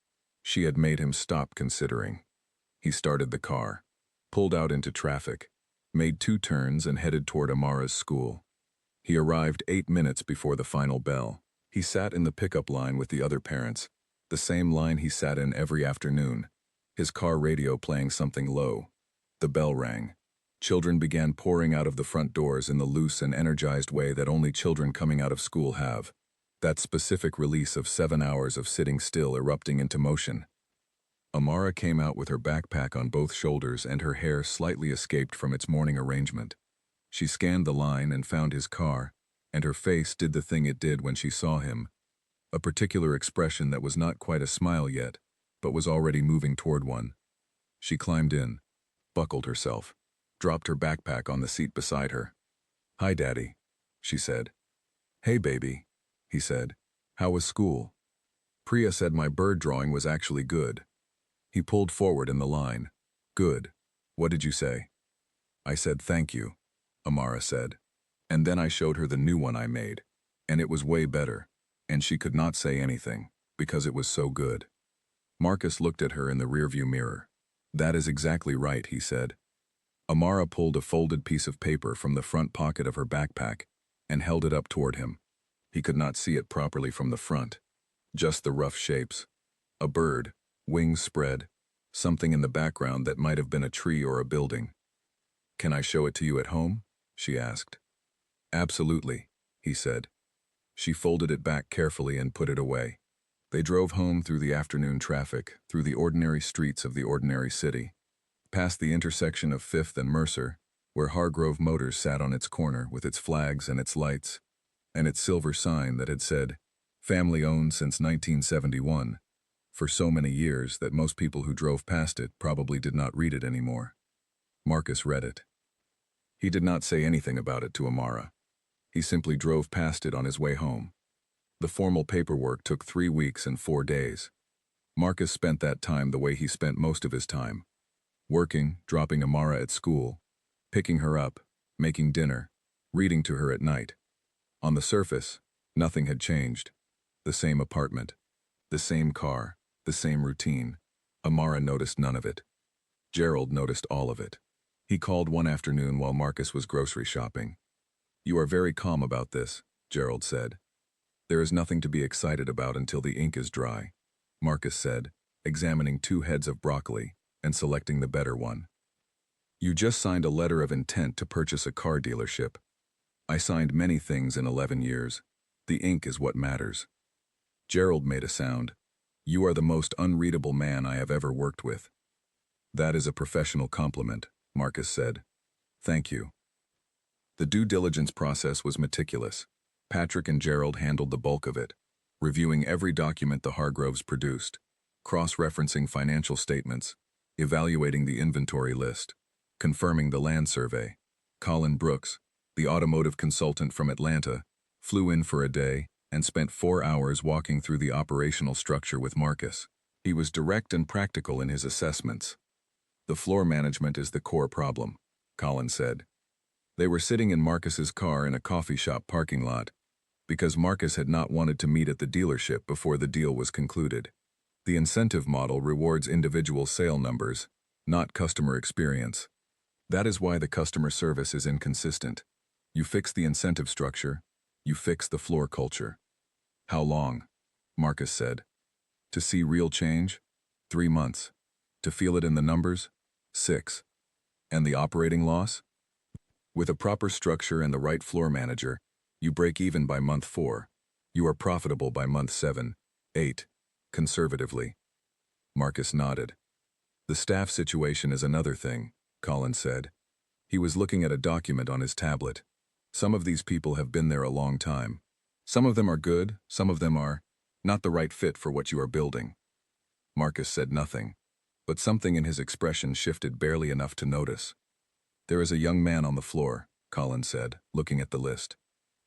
Speaker 1: She had made him stop considering. He started the car, pulled out into traffic, made 2 turns and headed toward Amara's school. He arrived 8 minutes before the final bell. He sat in the pickup line with the other parents, the same line he sat in every afternoon, his car radio playing something low. The bell rang. Children began pouring out of the front doors in the loose and energized way that only children coming out of school have. That specific release of 7 hours of sitting still erupting into motion. Amara came out with her backpack on both shoulders and her hair slightly escaped from its morning arrangement. She scanned the line and found his car, and her face did the thing it did when she saw him. A particular expression that was not quite a smile yet, but was already moving toward one. She climbed in, buckled herself, dropped her backpack on the seat beside her. "Hi, Daddy," she said. "Hey, baby," he said. "How was school?" "Priya said my bird drawing was actually good." He pulled forward in the line. "Good. What did you say?" "I said thank you," Amara said. "And then I showed her the new one I made. And it was way better. And she could not say anything, because it was so good." Marcus looked at her in the rearview mirror. "That is exactly right," he said. Amara pulled a folded piece of paper from the front pocket of her backpack and held it up toward him. He could not see it properly from the front. Just the rough shapes. A bird, wings spread, something in the background that might have been a tree or a building. "Can I show it to you at home?" she asked. "Absolutely," he said. She folded it back carefully and put it away. They drove home through the afternoon traffic, through the ordinary streets of the ordinary city, past the intersection of Fifth and Mercer, where Hargrove Motors sat on its corner with its flags and its lights, and its silver sign that had said, "Family owned since 1971, for so many years that most people who drove past it probably did not read it anymore. Marcus read it. He did not say anything about it to Amara. He simply drove past it on his way home. The formal paperwork took 3 weeks and 4 days. Marcus spent that time the way he spent most of his time, working, dropping Amara at school, picking her up, making dinner, reading to her at night. On the surface, nothing had changed. The same apartment, the same car, the same routine. Amara noticed none of it. Gerald noticed all of it. He called one afternoon while Marcus was grocery shopping. "You are very calm about this," Gerald said. "There is nothing to be excited about until the ink is dry," Marcus said, examining 2 heads of broccoli and selecting the better one. "You just signed a letter of intent to purchase a car dealership. I signed many things in 11 years. The ink is what matters." Gerald made a sound. "You are the most unreadable man I have ever worked with." "That is a professional compliment," Marcus said. Thank you. The due diligence process was meticulous. Patrick and Gerald handled the bulk of it, reviewing every document the Hargroves produced, cross-referencing financial statements, evaluating the inventory list, confirming the land survey. Colin Brooks, the automotive consultant from Atlanta, flew in for a day and spent 4 hours walking through the operational structure with Marcus. He was direct and practical in his assessments. The floor management is the core problem, Colin said. They were sitting in Marcus's car in a coffee shop parking lot because Marcus had not wanted to meet at the dealership before the deal was concluded. The incentive model rewards individual sale numbers, not customer experience. That is why the customer service is inconsistent. You fix the incentive structure, you fix the floor culture. How long? Marcus said. To see real change? 3 months. To feel it in the numbers? 6. And the operating loss? With a proper structure and the right floor manager, you break even by month 4. You are profitable by month 7, 8, conservatively. Marcus nodded. The staff situation is another thing, Colin said. He was looking at a document on his tablet. Some of these people have been there a long time. Some of them are good, some of them are not the right fit for what you are building. Marcus said nothing, but something in his expression shifted barely enough to notice. There is a young man on the floor, Colin said, looking at the list.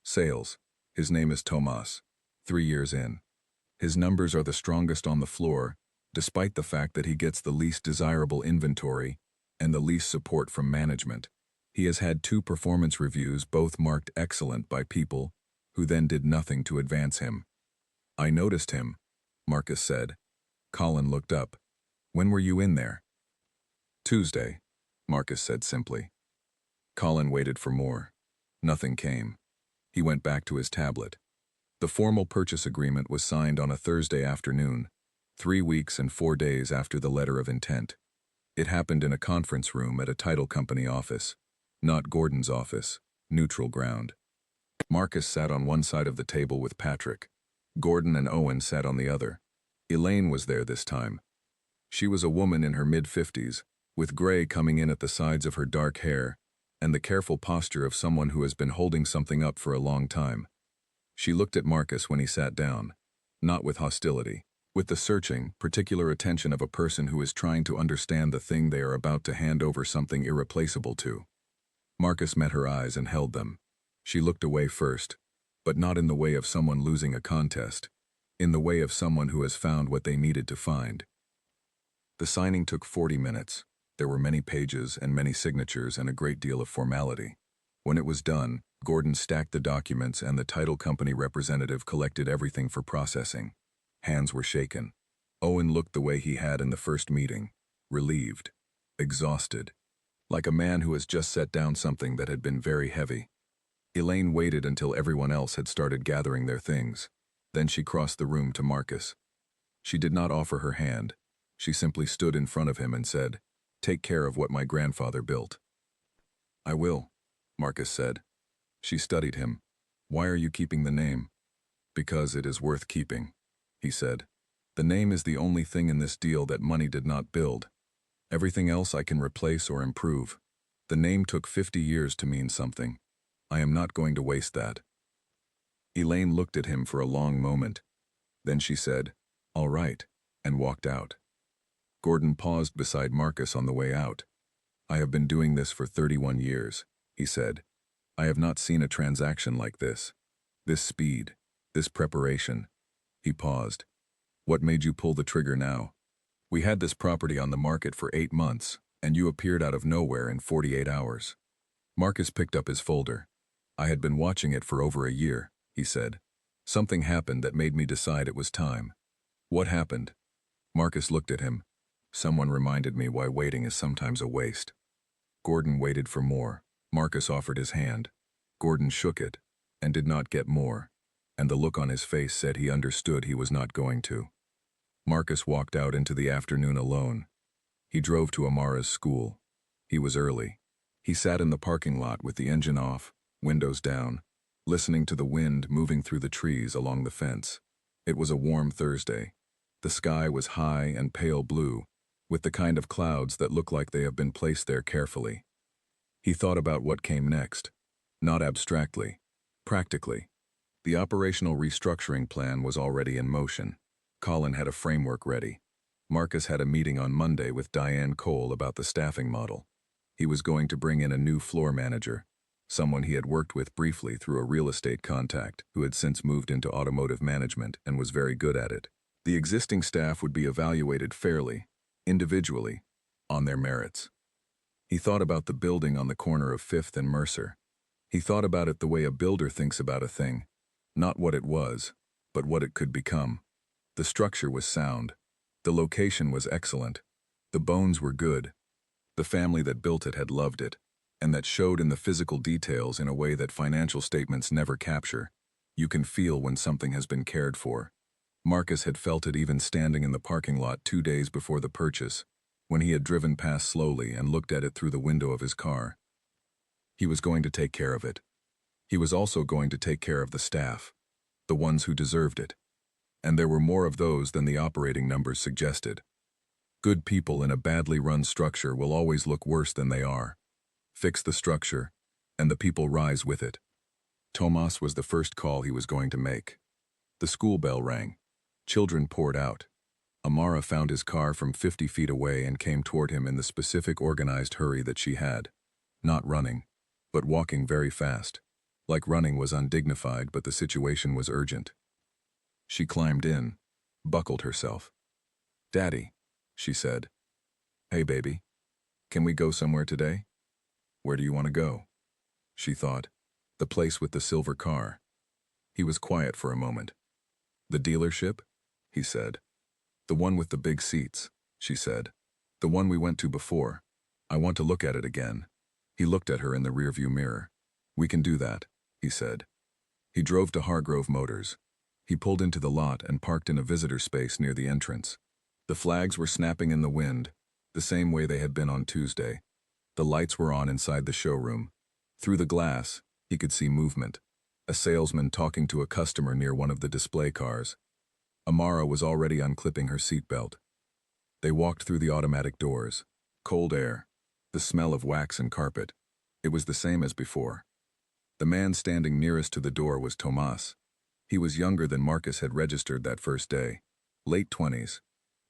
Speaker 1: Sales. His name is Tomas. 3 years in. His numbers are the strongest on the floor, despite the fact that he gets the least desirable inventory and the least support from management. He has had 2 performance reviews, both marked excellent by people who then did nothing to advance him. I noticed him, Marcus said. Colin looked up. When were you in there? Tuesday, Marcus said simply. Colin waited for more. Nothing came. He went back to his tablet. The formal purchase agreement was signed on a Thursday afternoon, 3 weeks and 4 days after the letter of intent. It happened in a conference room at a title company office, not Gordon's office, neutral ground. Marcus sat on one side of the table with Patrick. Gordon and Owen sat on the other. Elaine was there this time. She was a woman in her mid-50s, with gray coming in at the sides of her dark hair, and the careful posture of someone who has been holding something up for a long time. She looked at Marcus when he sat down, not with hostility, with the searching, particular attention of a person who is trying to understand the thing they are about to hand over something irreplaceable to. Marcus met her eyes and held them. She looked away first, but not in the way of someone losing a contest, in the way of someone who has found what they needed to find. The signing took 40 minutes. There were many pages and many signatures and a great deal of formality. When it was done, Gordon stacked the documents and the title company representative collected everything for processing. Hands were shaken. Owen looked the way he had in the first meeting, relieved, exhausted, like a man who has just set down something that had been very heavy. Elaine waited until everyone else had started gathering their things. Then she crossed the room to Marcus. She did not offer her hand. She simply stood in front of him and said, "Take care of what my grandfather built." "I will," Marcus said. She studied him. "Why are you keeping the name?" "Because it is worth keeping," he said. "The name is the only thing in this deal that money did not build. Everything else I can replace or improve. The name took 50 years to mean something. I am not going to waste that." Elaine looked at him for a long moment. Then she said, "All right," and walked out. Gordon paused beside Marcus on the way out. "I have been doing this for 31 years, he said. "I have not seen a transaction like this. This speed, this preparation." He paused. "What made you pull the trigger now? We had this property on the market for 8 months, and you appeared out of nowhere in 48 hours. Marcus picked up his folder. "I had been watching it for over a year," he said. "Something happened that made me decide it was time." "What happened?" Marcus looked at him. "Someone reminded me why waiting is sometimes a waste." Gordon waited for more. Marcus offered his hand. Gordon shook it, and did not get more, and the look on his face said he understood he was not going to. Marcus walked out into the afternoon alone. He drove to Amara's school. He was early. He sat in the parking lot with the engine off, windows down, listening to the wind moving through the trees along the fence. It was a warm Thursday. The sky was high and pale blue, with the kind of clouds that look like they have been placed there carefully. He thought about what came next. Not abstractly. Practically. The operational restructuring plan was already in motion. Colin had a framework ready. Marcus had a meeting on Monday with Diane Cole about the staffing model. He was going to bring in a new floor manager, someone he had worked with briefly through a real estate contact who had since moved into automotive management and was very good at it. The existing staff would be evaluated fairly, individually, on their merits. He thought about the building on the corner of 5th and Mercer. He thought about it the way a builder thinks about a thing, not what it was, but what it could become. The structure was sound. The location was excellent. The bones were good. The family that built it had loved it, and that showed in the physical details in a way that financial statements never capture. You can feel when something has been cared for. Marcus had felt it even standing in the parking lot 2 days before the purchase, when he had driven past slowly and looked at it through the window of his car. He was going to take care of it. He was also going to take care of the staff, the ones who deserved it. And there were more of those than the operating numbers suggested. Good people in a badly run structure will always look worse than they are. Fix the structure, and the people rise with it. Tomas was the first call he was going to make. The school bell rang. Children poured out. Amara found his car from 50 feet away and came toward him in the specific organized hurry that she had. Not running, but walking very fast. Like running was undignified, but the situation was urgent. She climbed in, buckled herself. "Daddy," she said. "Hey, baby. Can we go somewhere today?" "Where do you want to go?" She thought. The place with the silver car. He was quiet for a moment. "The dealership?" he said. "The one with the big seats," she said. "The one we went to before. I want to look at it again." He looked at her in the rearview mirror. "We can do that," he said. He drove to Hargrove Motors. He pulled into the lot and parked in a visitor space near the entrance. The flags were snapping in the wind, the same way they had been on Tuesday. The lights were on inside the showroom. Through the glass, he could see movement. A salesman talking to a customer near one of the display cars. Amara was already unclipping her seatbelt. They walked through the automatic doors. Cold air. The smell of wax and carpet. It was the same as before. The man standing nearest to the door was Tomas. He was younger than Marcus had registered that first day. Late 20s,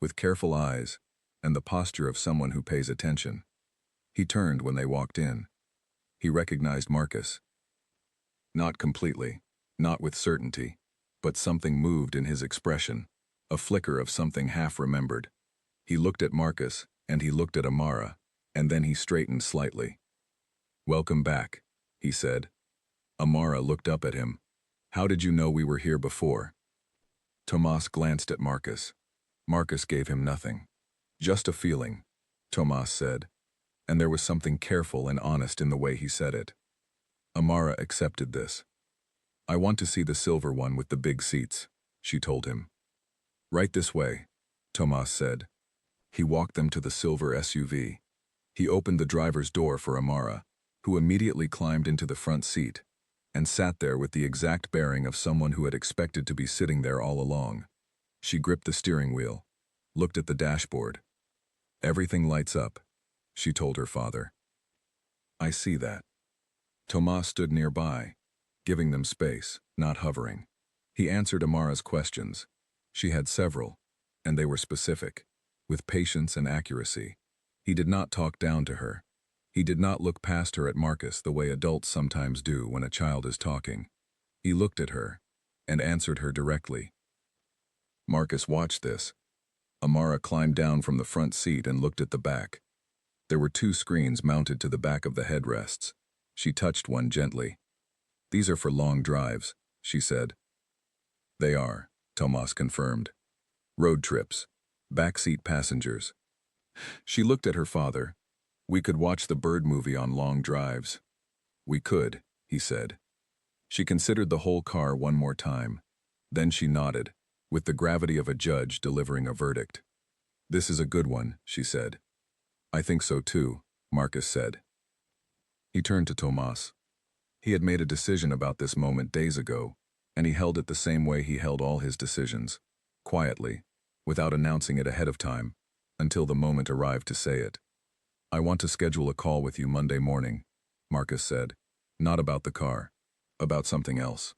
Speaker 1: with careful eyes, and the posture of someone who pays attention. He turned when they walked in. He recognized Marcus. Not completely, not with certainty, but something moved in his expression, a flicker of something half-remembered. He looked at Marcus, and he looked at Amara, and then he straightened slightly. "Welcome back," he said. Amara looked up at him. "How did you know we were here before?" Tomas glanced at Marcus. Marcus gave him nothing. "Just a feeling," Tomas said, and there was something careful and honest in the way he said it. Amara accepted this. "I want to see the silver one with the big seats," she told him. "Right this way," Tomas said. He walked them to the silver SUV. He opened the driver's door for Amara, who immediately climbed into the front seat and sat there with the exact bearing of someone who had expected to be sitting there all along. She gripped the steering wheel, looked at the dashboard. "Everything lights up," she told her father. "I see that." Tomas stood nearby, giving them space, not hovering. He answered Amara's questions. She had several, and they were specific, with patience and accuracy. He did not talk down to her. He did not look past her at Marcus the way adults sometimes do when a child is talking. He looked at her and answered her directly. Marcus watched this. Amara climbed down from the front seat and looked at the back. There were 2 screens mounted to the back of the headrests. She touched one gently. "These are for long drives," she said. "They are," Tomas confirmed. "Road trips. Backseat passengers." She looked at her father. "We could watch the Bird movie on long drives." "We could," he said. She considered the whole car one more time. Then she nodded, with the gravity of a judge delivering a verdict. "This is a good one," she said. "I think so too," Marcus said. He turned to Tomas. He had made a decision about this moment days ago, and he held it the same way he held all his decisions, quietly, without announcing it ahead of time, until the moment arrived to say it. "I want to schedule a call with you Monday morning. Marcus said. Not about the car. About something else.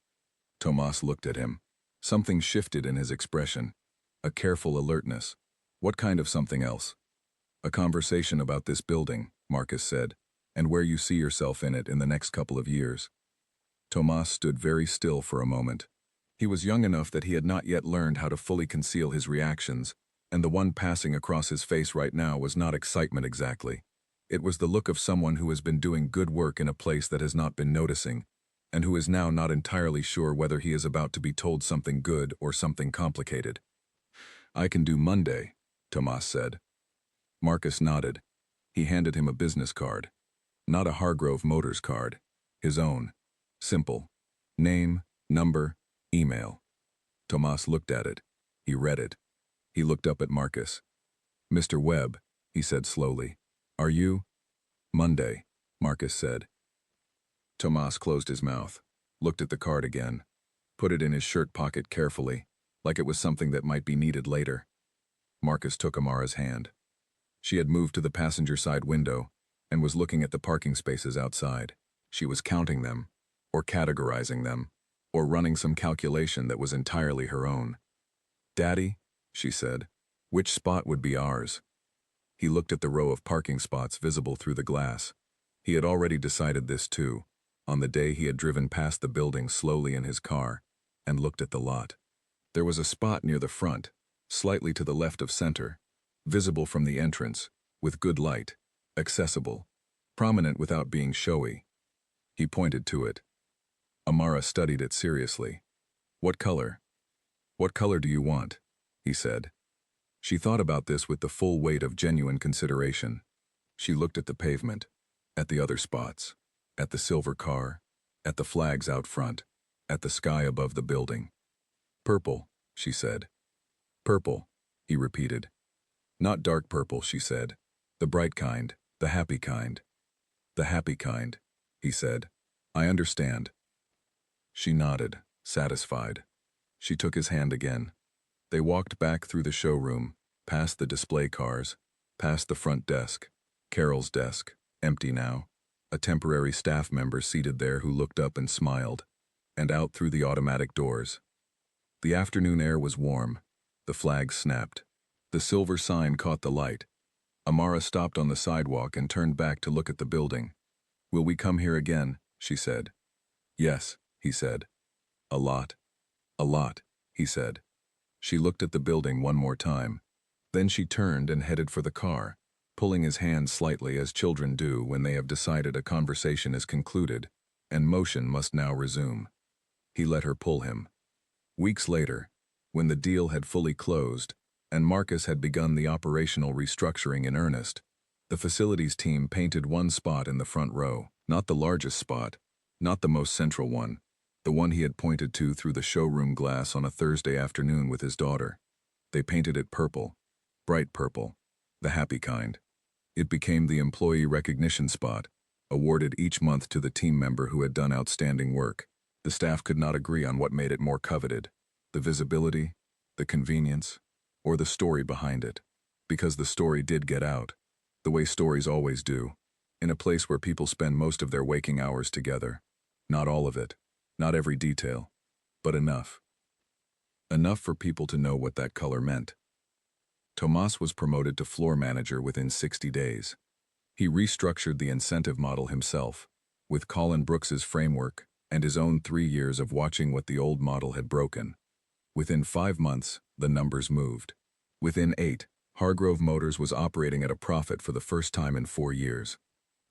Speaker 1: Tomas looked at him. Something shifted in his expression. A careful alertness. What kind of something else? A conversation about this building, Marcus said, and where you see yourself in it in the next couple of years. Tomas stood very still for a moment. He was young enough that he had not yet learned how to fully conceal his reactions, and the one passing across his face right now was not excitement exactly. It was the look of someone who has been doing good work in a place that has not been noticing, and who is now not entirely sure whether he is about to be told something good or something complicated. I can do Monday, Tomas said. Marcus nodded. He handed him a business card. Not a Hargrove Motors card. His own. Simple. Name, number, email. Tomas looked at it. He read it. He looked up at Marcus. Mr. Webb, he said slowly. Are you? Monday, Marcus said. Tomas closed his mouth, looked at the card again, put it in his shirt pocket carefully, like it was something that might be needed later. Marcus took Amara's hand. She had moved to the passenger side window and was looking at the parking spaces outside. She was counting them, or categorizing them, or running some calculation that was entirely her own. Daddy, she said, which spot would be ours? He looked at the row of parking spots visible through the glass. He had already decided this too, on the day he had driven past the building slowly in his car and looked at the lot. There was a spot near the front, slightly to the left of center, visible from the entrance, with good light, accessible, prominent without being showy. He pointed to it. Amara studied it seriously. What color? What color do you want? He said. She thought about this with the full weight of genuine consideration. She looked at the pavement, at the other spots, at the silver car, at the flags out front, at the sky above the building. Purple, she said. Purple, he repeated. Not dark purple, she said. The bright kind, the happy kind. The happy kind, he said. I understand. She nodded, satisfied. She took his hand again. They walked back through the showroom, past the display cars, past the front desk, Carol's desk, empty now, a temporary staff member seated there who looked up and smiled, and out through the automatic doors. The afternoon air was warm. The flags snapped. The silver sign caught the light. Amara stopped on the sidewalk and turned back to look at the building. Will we come here again? She said. Yes, he said. A lot. A lot, he said. She looked at the building one more time. Then she turned and headed for the car, pulling his hand slightly as children do when they have decided a conversation is concluded, and motion must now resume. He let her pull him. Weeks later, when the deal had fully closed, and Marcus had begun the operational restructuring in earnest, the facilities team painted one spot in the front row, not the largest spot, not the most central one, the one he had pointed to through the showroom glass on a Thursday afternoon with his daughter. They painted it purple, bright purple, the happy kind. It became the employee recognition spot, awarded each month to the team member who had done outstanding work. The staff could not agree on what made it more coveted, the visibility, the convenience, or the story behind it. Because the story did get out, the way stories always do, in a place where people spend most of their waking hours together. Not all of it. Not every detail, but enough. Enough for people to know what that color meant. Tomas was promoted to floor manager within 60 days. He restructured the incentive model himself, with Colin Brooks's framework and his own 3 years of watching what the old model had broken. Within 5 months, the numbers moved. Within 8, Hargrove Motors was operating at a profit for the first time in 4 years.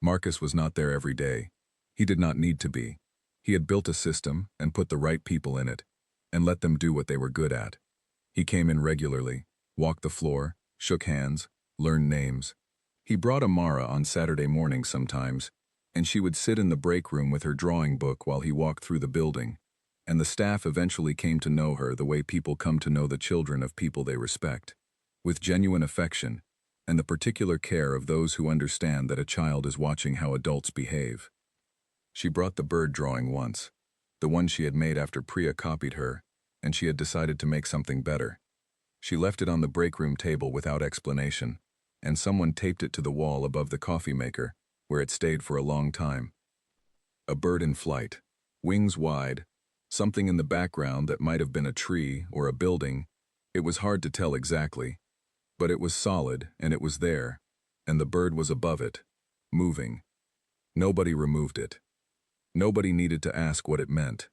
Speaker 1: Marcus was not there every day. He did not need to be. He had built a system and put the right people in it, and let them do what they were good at. He came in regularly, walked the floor, shook hands, learned names. He brought Amara on Saturday mornings sometimes, and she would sit in the break room with her drawing book while he walked through the building, and the staff eventually came to know her the way people come to know the children of people they respect, with genuine affection and the particular care of those who understand that a child is watching how adults behave. She brought the bird drawing once, the one she had made after Priya copied her, and she had decided to make something better. She left it on the break room table without explanation, and someone taped it to the wall above the coffee maker, where it stayed for a long time. A bird in flight. Wings wide. Something in the background that might have been a tree or a building. It was hard to tell exactly. But it was solid, and it was there. And the bird was above it. Moving. Nobody removed it. Nobody needed to ask what it meant.